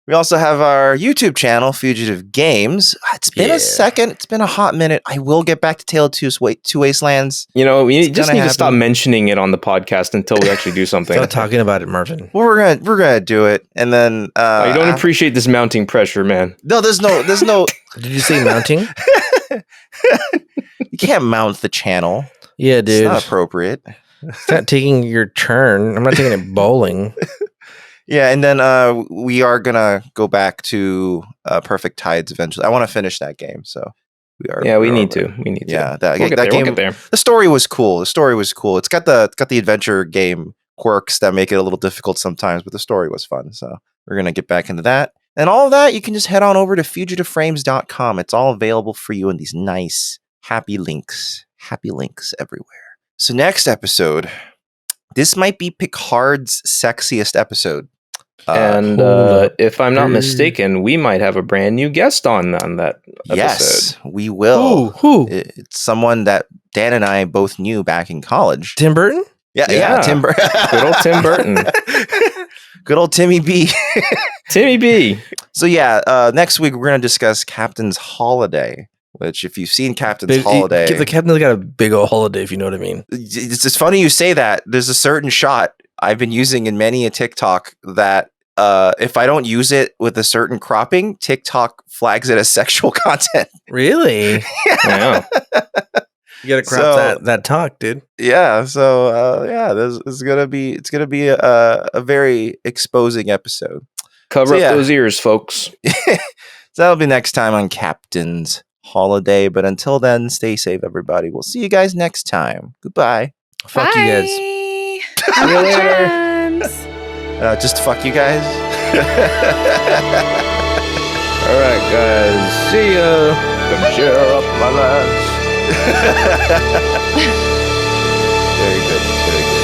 We also have our YouTube channel, Fugitive Games. It's been Yeah. a second. It's been a hot minute. I will get back to Tale of Two Wastelands. We It's just gonna need to stop happen. mentioning it on the podcast until we actually do something. Stop talking about it, Marvin. Well, we're gonna do it, and then Oh, you don't appreciate this mounting pressure, man. No, there's no. Did you say mounting? You can't mount the channel. Yeah, It's dude. not appropriate. It's not taking your turn. I'm not taking it bowling. Yeah, and then we are gonna go back to Perfect Tides eventually. I want to finish that game, so we are. Yeah, we we're need over. to. We need to. Yeah, that We'll get that there. game. We'll get there. The story was cool. It's got the adventure game quirks that make it a little difficult sometimes, but the story was fun. So we're gonna get back into that. And all of that, you can just head on over to fugitiveframes.com. It's all available for you in these nice, happy links everywhere. So next episode, this might be Picard's sexiest episode. And hold up. if I'm not mistaken, we might have a brand new guest on that episode. Yes, we will. Who? It's someone that Dan and I both knew back in college. Tim Burton? Yeah, Yeah. Tim Burton. Good old Tim Burton. Good old Timmy B. Timmy B. So yeah, next week we're going to discuss Captain's Holiday, which if you've seen Captain's Holiday, The captain's got a big old holiday, if you know what I mean. it's just funny you say that. There's a certain shot I've been using in many a TikTok that if I don't use it with a certain cropping, TikTok flags it as sexual content. Really? Yeah. You gotta crop So- that talk, dude. Yeah, so this is gonna be a very exposing episode. Cover So, up yeah. those ears, folks. So that'll be next time on Captain's Holiday. But until then, stay safe, everybody. We'll see you guys next time. Goodbye. Fuck you guys. See you later. Jams. Just fuck you guys. All right, guys. See ya. Come cheer up my lads. Very good. Very good.